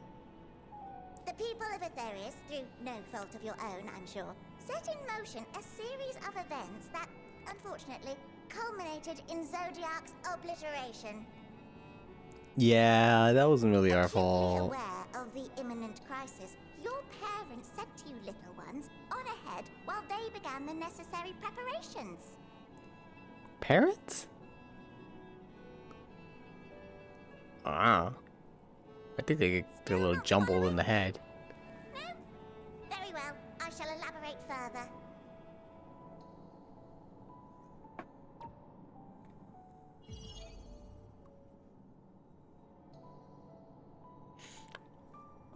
The people of Aetheris, through no fault of your own, I'm sure, set in motion a series of events that, unfortunately, culminated in Zodiac's obliteration. Yeah, that wasn't really our Acutely fault. aware of the imminent crisis, your parents said to you little ones, on ahead while they began the necessary preparations. Parents? Ah. I think they get a little jumbled in the head. No? Very well. I shall elaborate further.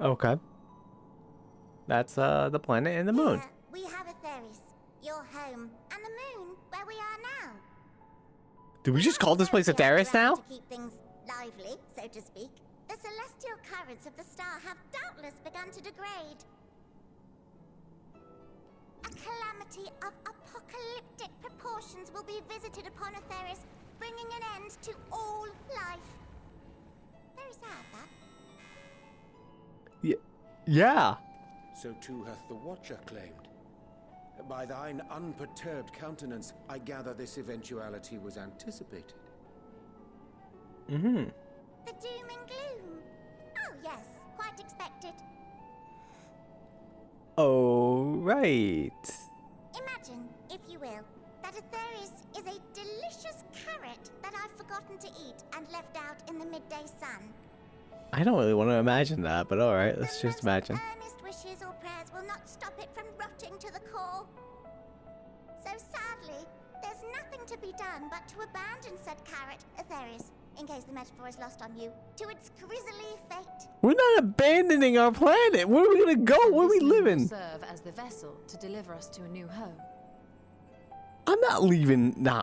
Okay. That's the planet and the moon. Here we have Aetheris, your home, and the moon, where we are now. Did we just call this place Aetheris now? To keep things lively, so to speak, the celestial currents of the star have doubtless begun to degrade. A calamity of apocalyptic proportions will be visited upon Aetheris, bringing an end to all life. Very sad, that. Yeah. So too hath the Watcher claimed. By thine unperturbed countenance, I gather this eventuality was anticipated. Mm-hmm. The doom and gloom. Oh yes, quite expected. Oh, right. Imagine, if you will, that Aetheris is a delicious carrot that I've forgotten to eat and left out in the midday sun. I don't really want to imagine that, but alright, let's The just most imagine. earnest wishes or prayers will not stop it from rotting to the core. So sadly, there's nothing to be done but to abandon said carrot, Aetheris, in case the metaphor is lost on you, to its grisly fate. We're not abandoning our planet. Where are we gonna go? Where are we This moon will living? serve as the vessel to deliver us to a new home. I'm not leaving. Nah,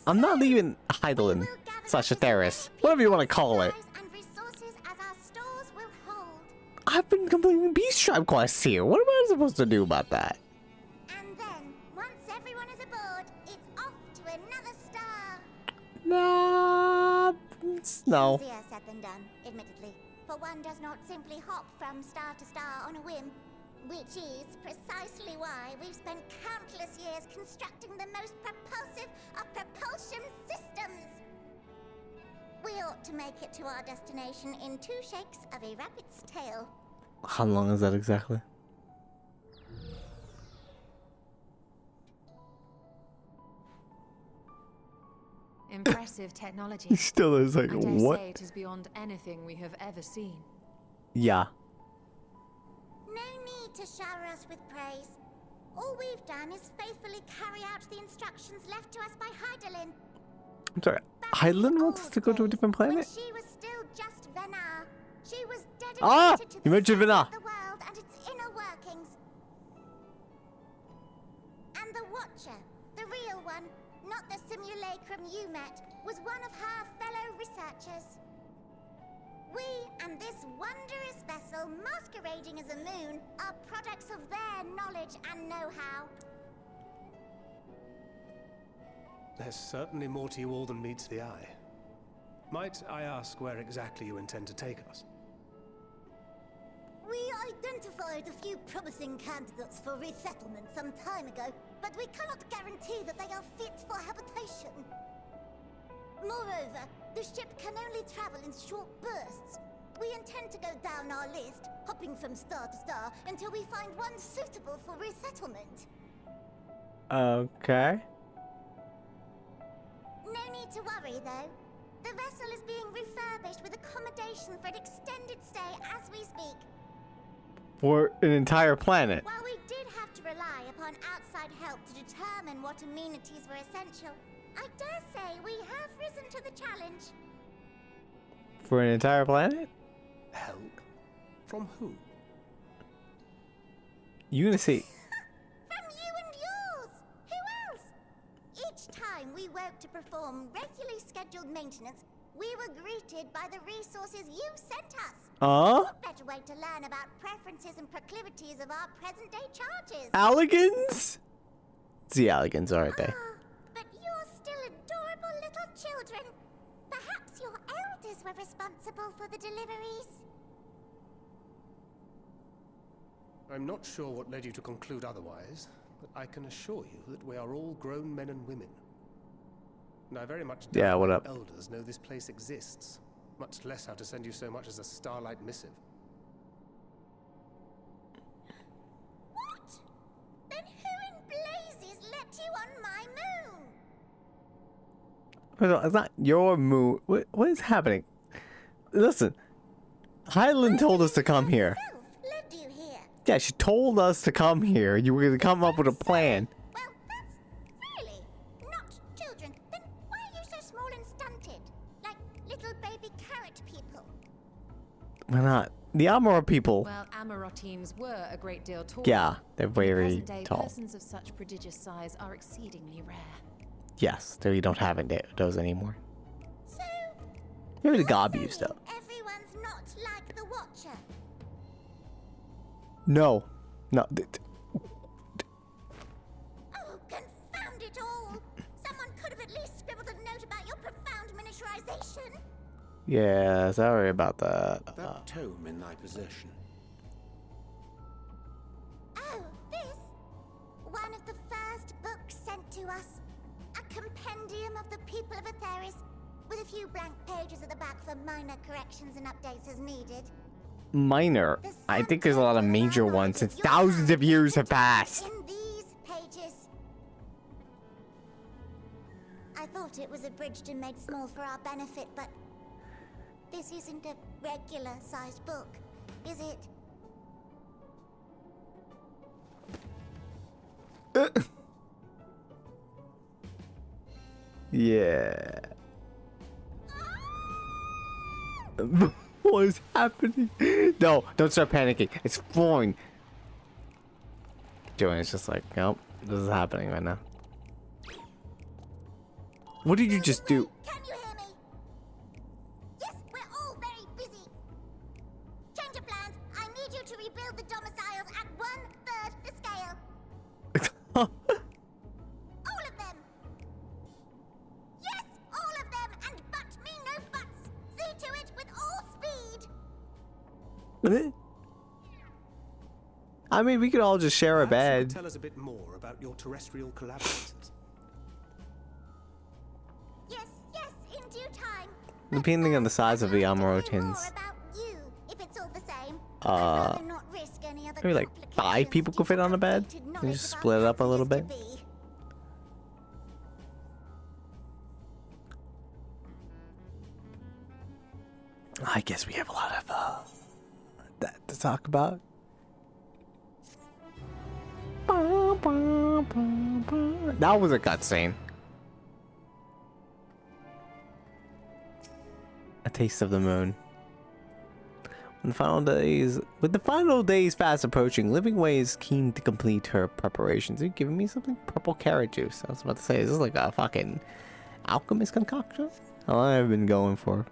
I'm not leaving Heidelin We will gather slash as many Aetheris, whatever you want to call it. supplies and resources as our stores will hold. I've been completing Beast Tribe quests here. What am I supposed to do about that? And then, once everyone is aboard, it's off to another star. Nah, no. Easier said than done, admittedly. For one does not simply hop from star to star on a whim. Which is precisely why we've spent countless years constructing the most propulsive of propulsion systems. We ought to make it to our destination in 2 shakes of a rabbit's tail. How long is that exactly? Impressive technology. He still is like, I dare what? say it is beyond anything we have ever seen. Yeah. No need to shower us with praise. All we've done is faithfully carry out the instructions left to us by Heidelin. I'm sorry. Back Hyland in the wants us old to go to a days, different when planet? she was still just Venar. She was dedicated Ah! to You the mentioned study Venar. of the world and its inner workings. And the Watcher, the real one, not the simulacrum you met, was one of her fellow researchers. We and this wondrous vessel masquerading as a moon are products of their knowledge and know-how. There's certainly more to you all than meets the eye. Might I ask where exactly you intend to take us? We identified a few promising candidates for resettlement some time ago, but we cannot guarantee that they are fit for habitation. Moreover, the ship can only travel in short bursts. We intend to go down our list, hopping from star to star, until we find one suitable for resettlement. Okay. No need to worry, though. The vessel is being refurbished with accommodation for an extended stay as we speak. For an entire planet. While we did have to rely upon outside help to determine what amenities were essential, I dare say we have risen to the challenge. For an entire planet? Help? From who? You gonna see? From you and yours! Who else? Each time we woke to perform regularly scheduled maintenance, we were greeted by the resources you sent us. What better way to learn about preferences and proclivities of our present-day charges? Alligans? It's the Alligans, aren't they? Ah, but you're still adorable little children. Perhaps your elders were responsible for the deliveries. I'm not sure what led you to conclude otherwise, but I can assure you that we are all grown men and women. And I very much doubt Yeah, what our up? elders know this place exists, much less how to send you so much as a starlight missive. What? Then who in blazes let you on my moon? It's not your moon. What is happening? Listen. Hyland told us to come here. Herself led you here. Yeah, she told us to come here. You were gonna come up with a plan. Well, that's really not children. Then why are you so small and stunted? Like little baby carrot people. We're not. The Amora people. Well, Amarotines were a great deal taller. Yeah, they're very In present day, tall. persons of such prodigious size are exceedingly rare. Yes, we don't have those anymore. So, Maybe the you're gob saying used to. everyone's not like the Watcher. No. No. Oh, confound it all! Someone could have at least scribbled a note about your profound miniaturization. Yeah, sorry about that. That tome in thy possession. Oh, this? One of the first books sent to us. A compendium of the people of Aetheris, with a few blank pages at the back for minor corrections and updates as needed. Minor. The I think there's a lot of subject major of ones since your thousands of hand years have is passed. in these pages. I thought it was abridged and made small for our benefit, but this isn't a regular-sized book, is it? Yeah. What is happening? No, don't start panicking. It's fine. Joanne's just like, nope, this is happening right now. What did you just do? Can you hear me? Yes, we're all very busy. Change of plans. I need you to rebuild the domiciles at 1/3 the scale. All of them. Yes, all of them, and but me no buts. See to it with all speed. I mean, we could all just share a Perhaps you could bed. tell us a bit more about your terrestrial collaborators. Yes, in due time. Depending on the size of the I'd like to know more Amorotins. about you, if it's all the same. I'd rather not risk any other Maybe like 5 people could fit on a bed. And just split it up a little bit. I guess we have a lot of that to talk about. That was a cutscene. A taste of the moon. With the final days fast approaching, Living Way is keen to complete her preparations. Are you giving me something? Purple carrot juice. I was about to say, is this like a fucking alchemist concoction? How long have I been going for?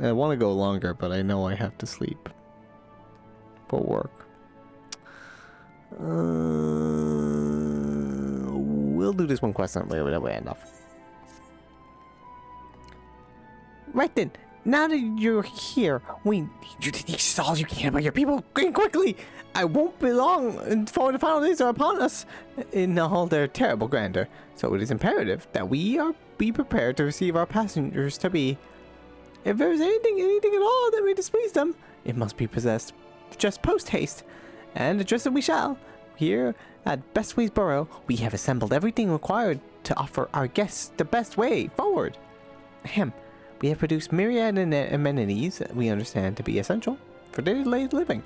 I want to go longer, but I know I have to sleep for work. We'll do this one question where we end off. Right then, now that you're here, we need you to teach us all you can about your people. Quickly! I won't be long before the final days are upon us in all their terrible grandeur. So it is imperative that we be prepared to receive our passengers to be. If there's anything at all that may displease them, it must be possessed just post-haste, and address it we shall. Here at Bestways Borough, we have assembled everything required to offer our guests the best way forward. Ahem. We have produced myriad amenities we understand to be essential for daily living,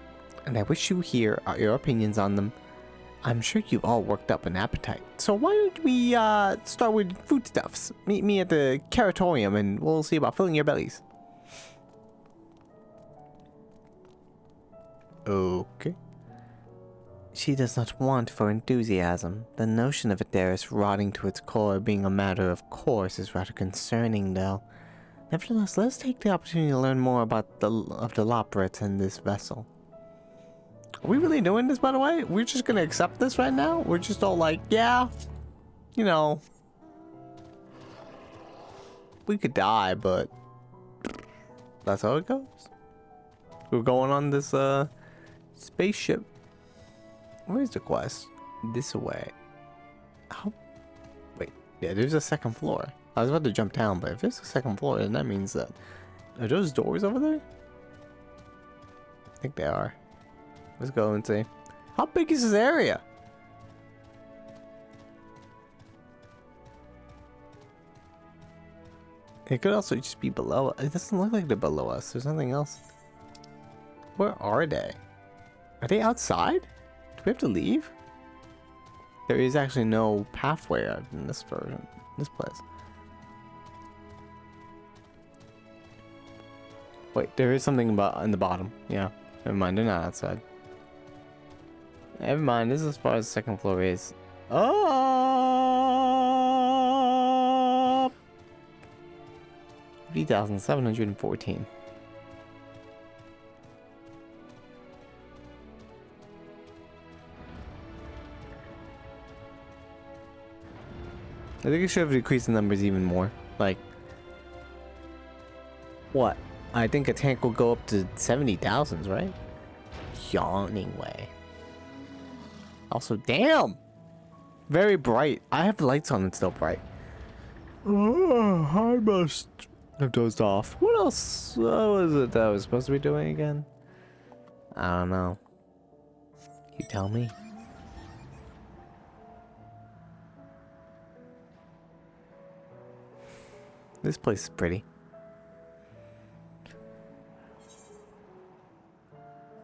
and I wish you hear your opinions on them. I'm sure you've all worked up an appetite, so why don't we start with foodstuffs? Meet me at the Caratorium and we'll see about filling your bellies. Okay. She does not want for enthusiasm. The notion of Adaris rotting to its core being a matter of course is rather concerning, though. Nevertheless, let's take the opportunity to learn more about the Loporits and this vessel. Are we really doing this, by the way? We're just gonna accept this right now? We're just all like, yeah, you know, we could die, but that's how it goes. We're going on this spaceship. Where's the quest? This way. How? Wait, yeah, there's a second floor. I was about to jump down, but if there's a second floor, then that means that... Are those doors over there? I think they are. Let's go and see. How big is this area? It could also just be below us. It doesn't look like they're below us. There's nothing else. Where are they? Are they outside? Do we have to leave? There is actually no pathway out in this version. This place. Wait, there is something about in the bottom. Yeah. Never mind, they're not outside. Never mind, this is as far as the second floor is. Oh! 3,714. I think I should have decreased the numbers even more. Like, what? I think a tank will go up to 70,000, right? Yawning way. Also, damn! Very bright. I have the lights on, it's still bright. Oh, I must have dozed off. What else was it that I was supposed to be doing again? I don't know. You tell me. This place is pretty.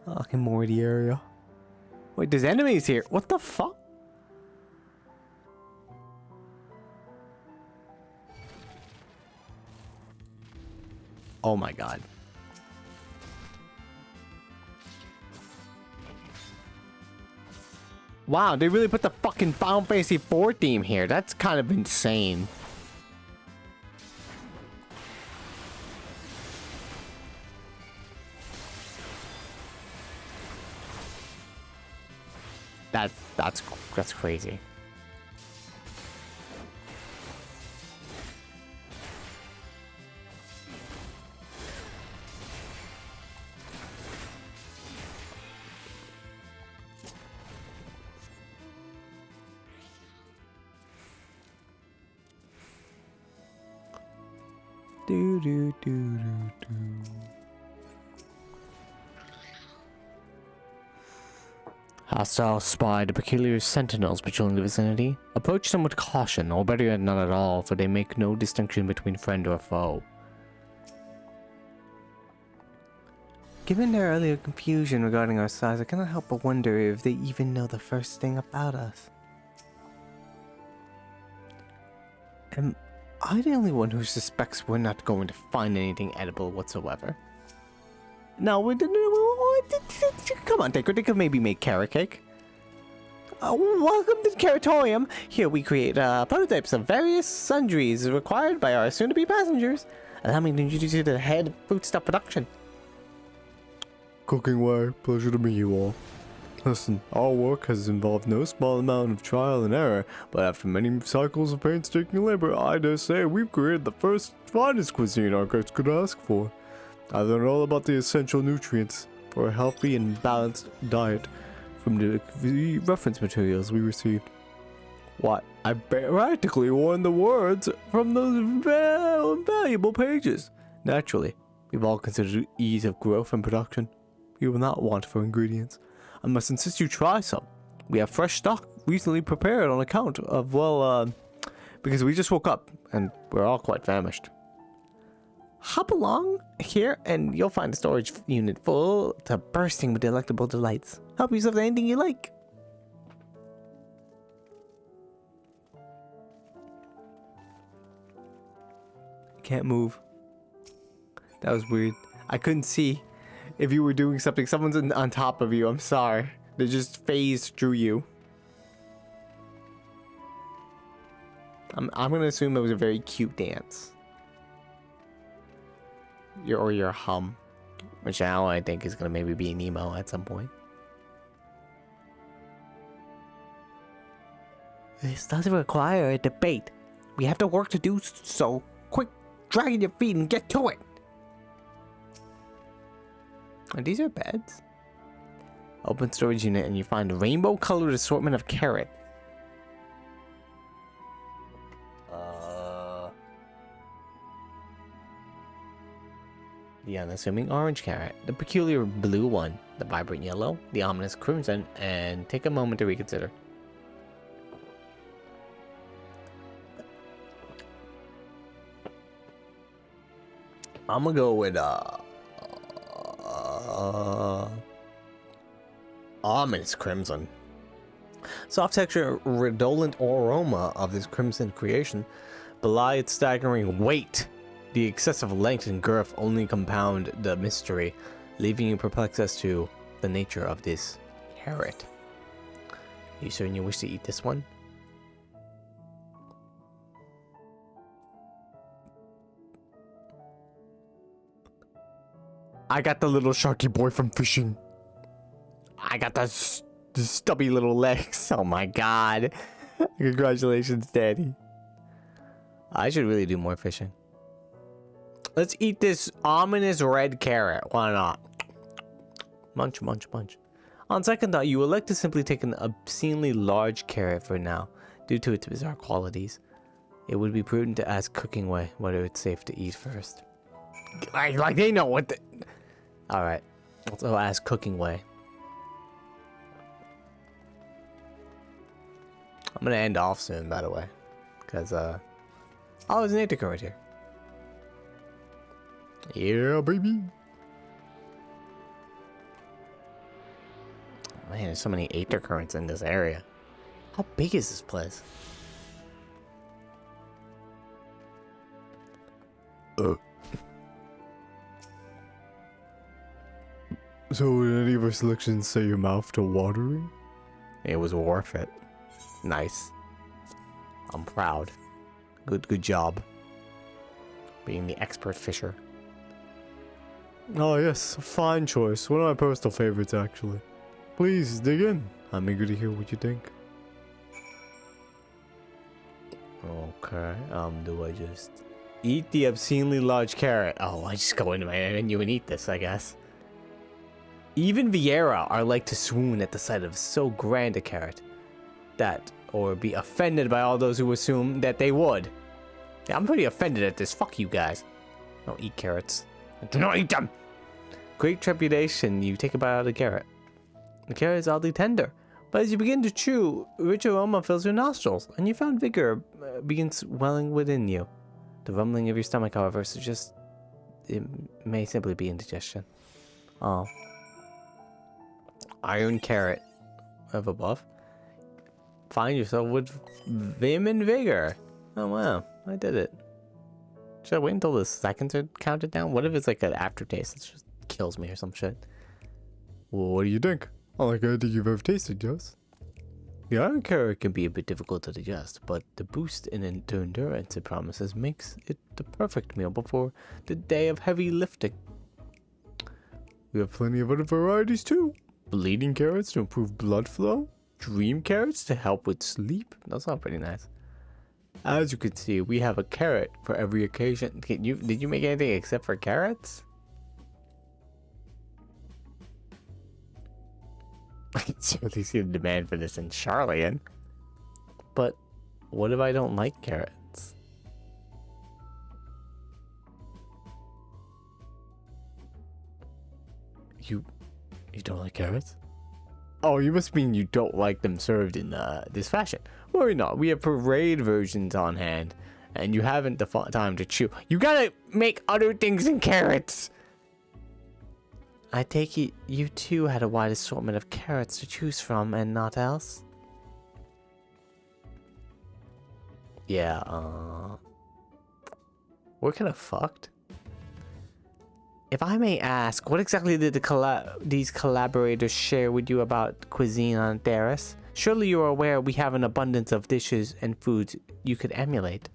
Fucking more the area. Wait, there's enemies here. What the fuck? Oh my god. Wow, they really put the fucking Final Fantasy IV theme here. That's kind of insane. That's crazy. Do do do do do. Hostile spy the peculiar sentinels patrolling the vicinity. Approach them with caution, or better yet, not at all, for they make no distinction between friend or foe. Given their earlier confusion regarding our size, I cannot help but wonder if they even know the first thing about us. Am I the only one who suspects we're not going to find anything edible whatsoever? No, come on, Tinker. They could maybe make carrot cake. Welcome to the Carrotorium. Here we create prototypes of various sundries required by our soon-to-be passengers. Allow me to introduce you to the head of foodstuff production. Cooking Way, pleasure to meet you all. Listen, our work has involved no small amount of trial and error, but after many cycles of painstaking labor, I dare say we've created the first finest cuisine our guests could ask for. I learned all about the essential nutrients for a healthy and balanced diet from the reference materials we received. Why, I practically won the words from those valuable pages. Naturally, we've all considered ease of growth and production. We will not want for ingredients. I must insist you try some. We have fresh stock recently prepared on account of, because we just woke up and we're all quite famished. Hop along here and you'll find a storage unit full to bursting with delectable delights. Help yourself to anything you like. Can't move. That was weird. I couldn't see if you were doing something. Someone's on top of you. I'm sorry. They just phased through you. I'm gonna assume it was a very cute dance. Your hum, which now I think is gonna maybe be an emo at some point. This doesn't require a debate. We have the work to do, so quick, drag your feet and get to it. And these are beds. Open storage unit and you find a rainbow colored assortment of carrot. The unassuming orange carrot, the peculiar blue one, the vibrant yellow, the ominous crimson, and take a moment to reconsider. I'm gonna go with ominous crimson. Soft texture, redolent aroma of this crimson creation belie its staggering weight. The excessive length and girth only compound the mystery, leaving you perplexed as to the nature of this carrot. You certain you wish to eat this one? I got the little sharky boy from fishing. I got the stubby little legs. Oh my god. Congratulations, Daddy. I should really do more fishing. Let's eat this ominous red carrot. Why not? Munch, munch, munch. On second thought, you elect to simply take an obscenely large carrot for now, due to its bizarre qualities. It would be prudent to ask Cooking Way whether it's safe to eat first. Like they know what the... Alright. Let's go ask Cooking Way. I'm gonna end off soon, by the way. Because, oh, there's an Ithaca right here. Yeah, baby. Man, there's so many aether currents in this area. How big is this place? So did any of our selections set your mouth to watering? It was worth it. Nice. I'm proud. Good job. Being the expert fisher. Oh yes, a fine choice. One of my personal favorites, actually. Please, dig in. I'm eager to hear what you think. Okay, do I just... Eat the obscenely large carrot. Oh, I just go into my menu and eat this, I guess. Even Vieira are like to swoon at the sight of so grand a carrot. That, or be offended by all those who assume that they would. Yeah, I'm pretty offended at this. Fuck you guys. Don't eat carrots. Do not eat them! Great trepidation, you take a bite out of the carrot. The carrot is oddly tender, but as you begin to chew, rich aroma fills your nostrils, and you found vigor begins welling within you. The rumbling of your stomach, however, suggests it may simply be indigestion. Oh. Iron carrot up above. Find yourself with vim and vigor. Oh wow. I did it. Should I wait until the seconds are counted down? What if it's like an aftertaste that just kills me or some shit? Well, what do you think? I like anything you've ever tasted, yes? The iron carrot can be a bit difficult to digest, but the boost in endurance it promises makes it the perfect meal before the day of heavy lifting. We have plenty of other varieties too. Bleeding carrots to improve blood flow. Dream carrots to help with sleep. Those sound pretty nice. As you can see, we have a carrot for every occasion. Did you make anything except for carrots? I can certainly see the demand for this in Charlian. But what if I don't like carrots? You don't like carrots? Oh, you must mean you don't like them served in this fashion. Worry not, we have parade versions on hand, and you haven't the time to chew. You gotta make other things than carrots! I take it you too had a wide assortment of carrots to choose from and not else? Yeah, we're kinda fucked. If I may ask, what exactly did these collaborators share with you about cuisine on Theris? Surely you are aware we have an abundance of dishes and foods you could emulate.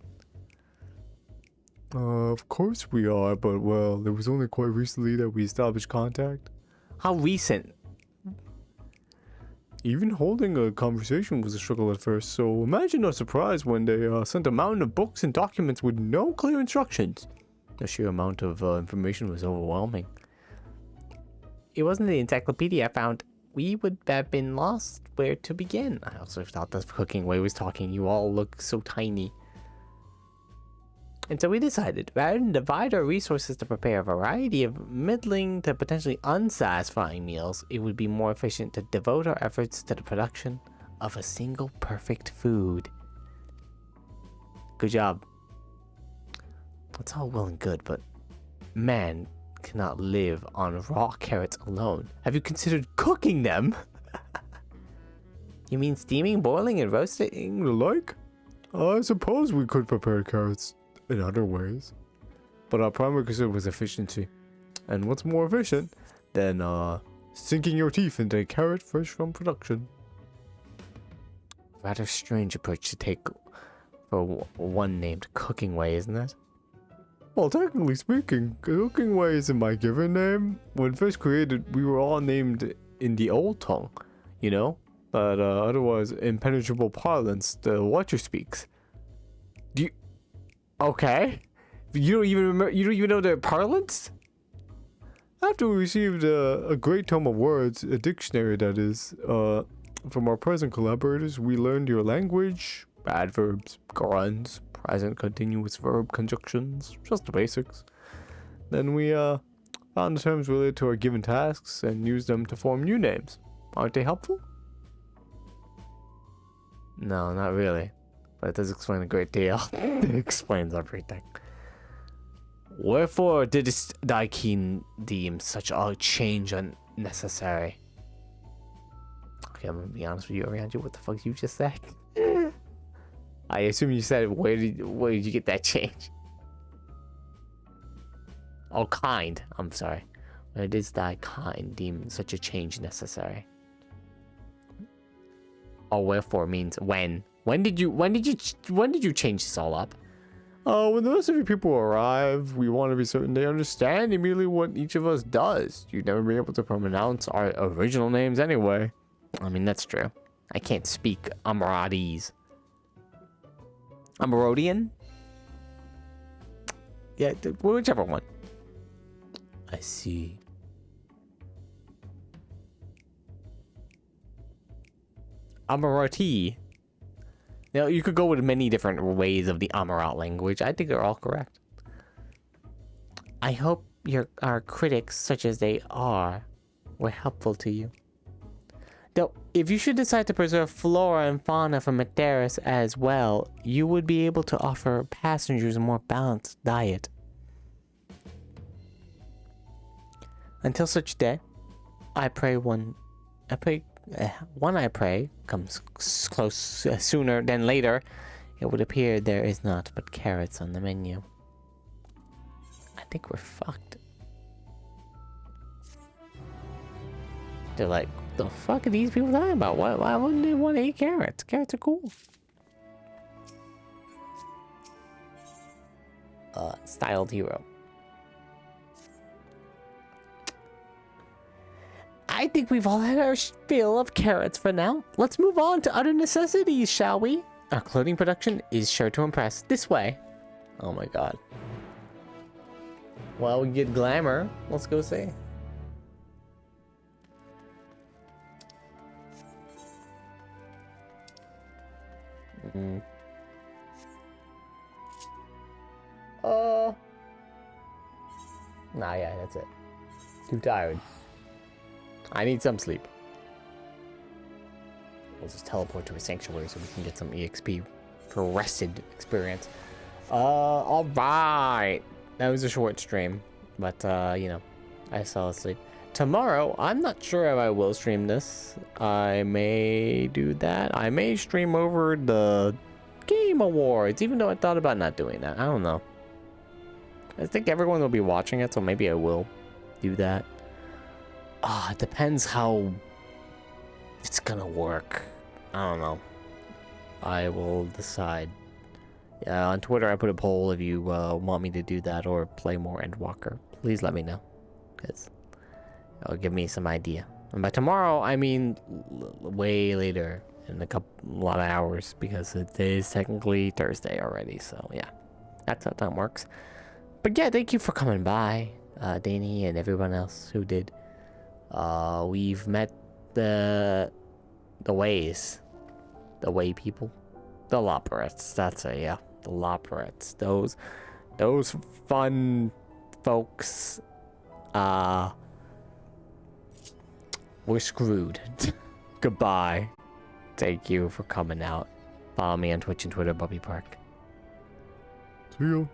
Of course we are, but well, it was only quite recently that we established contact. How recent? Even holding a conversation was a struggle at first, so imagine our surprise when they sent a mountain of books and documents with no clear instructions. The sheer amount of information was overwhelming. It wasn't the encyclopedia I found. We would have been lost where to begin. I also thought the cooking way was talking. You all look so tiny. And so we decided, rather than divide our resources to prepare a variety of middling to potentially unsatisfying meals, it would be more efficient to devote our efforts to the production of a single perfect food. Good job. It's all well and good, but man cannot live on raw carrots alone. Have you considered cooking them? You mean steaming, boiling, and roasting? The like? I suppose we could prepare carrots in other ways, but our primary concern was efficiency. And what's more efficient than sinking your teeth into a carrot fresh from production? Rather strange approach to take for one named cooking way, isn't it? Well, technically speaking, cooking way isn't my given name. When first created, we were all named in the old tongue, you know, but otherwise impenetrable parlance the Watcher speaks. Do you? Okay, you don't even remember. You don't even know their parlance. After we received a great tome of words, a dictionary that is, from our present collaborators, we learned your language, adverbs, grunts, present continuous verb conjunctions, just the basics. Then we found the terms related to our given tasks and used them to form new names. Aren't they helpful? No, not really. But it does explain a great deal. It explains everything. Wherefore did thy king deem such a change unnecessary? Okay, I'm gonna be honest with you, Arianji. What the fuck you just said? I assume you said where did you get that change? Oh, kind. I'm sorry. Where does thy kind deem such a change necessary? Oh, wherefore means when. When did you change this all up? When the rest of you people arrive, we want to be certain they understand immediately what each of us does. You'd never be able to pronounce our original names anyway. I mean, that's true. I can't speak Amaradi's. Amarodian? Yeah, whichever one. I see. Amarati. Now, you could go with many different ways of the Amarat language. I think they're all correct. I hope our critics, such as they are, were helpful to you. Though, if you should decide to preserve flora and fauna from Materis as well, you would be able to offer passengers a more balanced diet. Until such day, I pray comes close sooner than later, It would appear there is not but carrots on the menu. I think we're fucked. They're like, the fuck are these people talking about? Why wouldn't they want to eat carrots? Carrots are cool. Styled hero. I think we've all had our fill of carrots for now. Let's move on to other necessities, shall we? Our clothing production is sure to impress. This way. Oh my god. Well, we get glamour. Let's go see. Nah, yeah, that's it. Too tired. I need some sleep. We'll just teleport to a sanctuary so we can get some EXP for rested experience. Alright. That was a short stream. But, you know, I fell asleep. Tomorrow, I'm not sure if I will stream this. I may do that. I may stream over the Game Awards, even though I thought about not doing that. I don't know. I think everyone will be watching it, so maybe I will do that. It depends how it's gonna work. I don't know. I will decide. On Twitter, I put a poll if you want me to do that or play more Endwalker. Please let me know, because it'll give me some idea. And by tomorrow, I mean way later, in a lot of hours, because it is technically Thursday already. So yeah, that's how time works. But yeah, thank you for coming by, Danny and everyone else who did. We've met the ways, the way people, the Loporets. That's yeah, the Loporets. Those fun folks. We're screwed. Goodbye. Thank you for coming out. Follow me on Twitch and Twitter, Bubby Park. See you.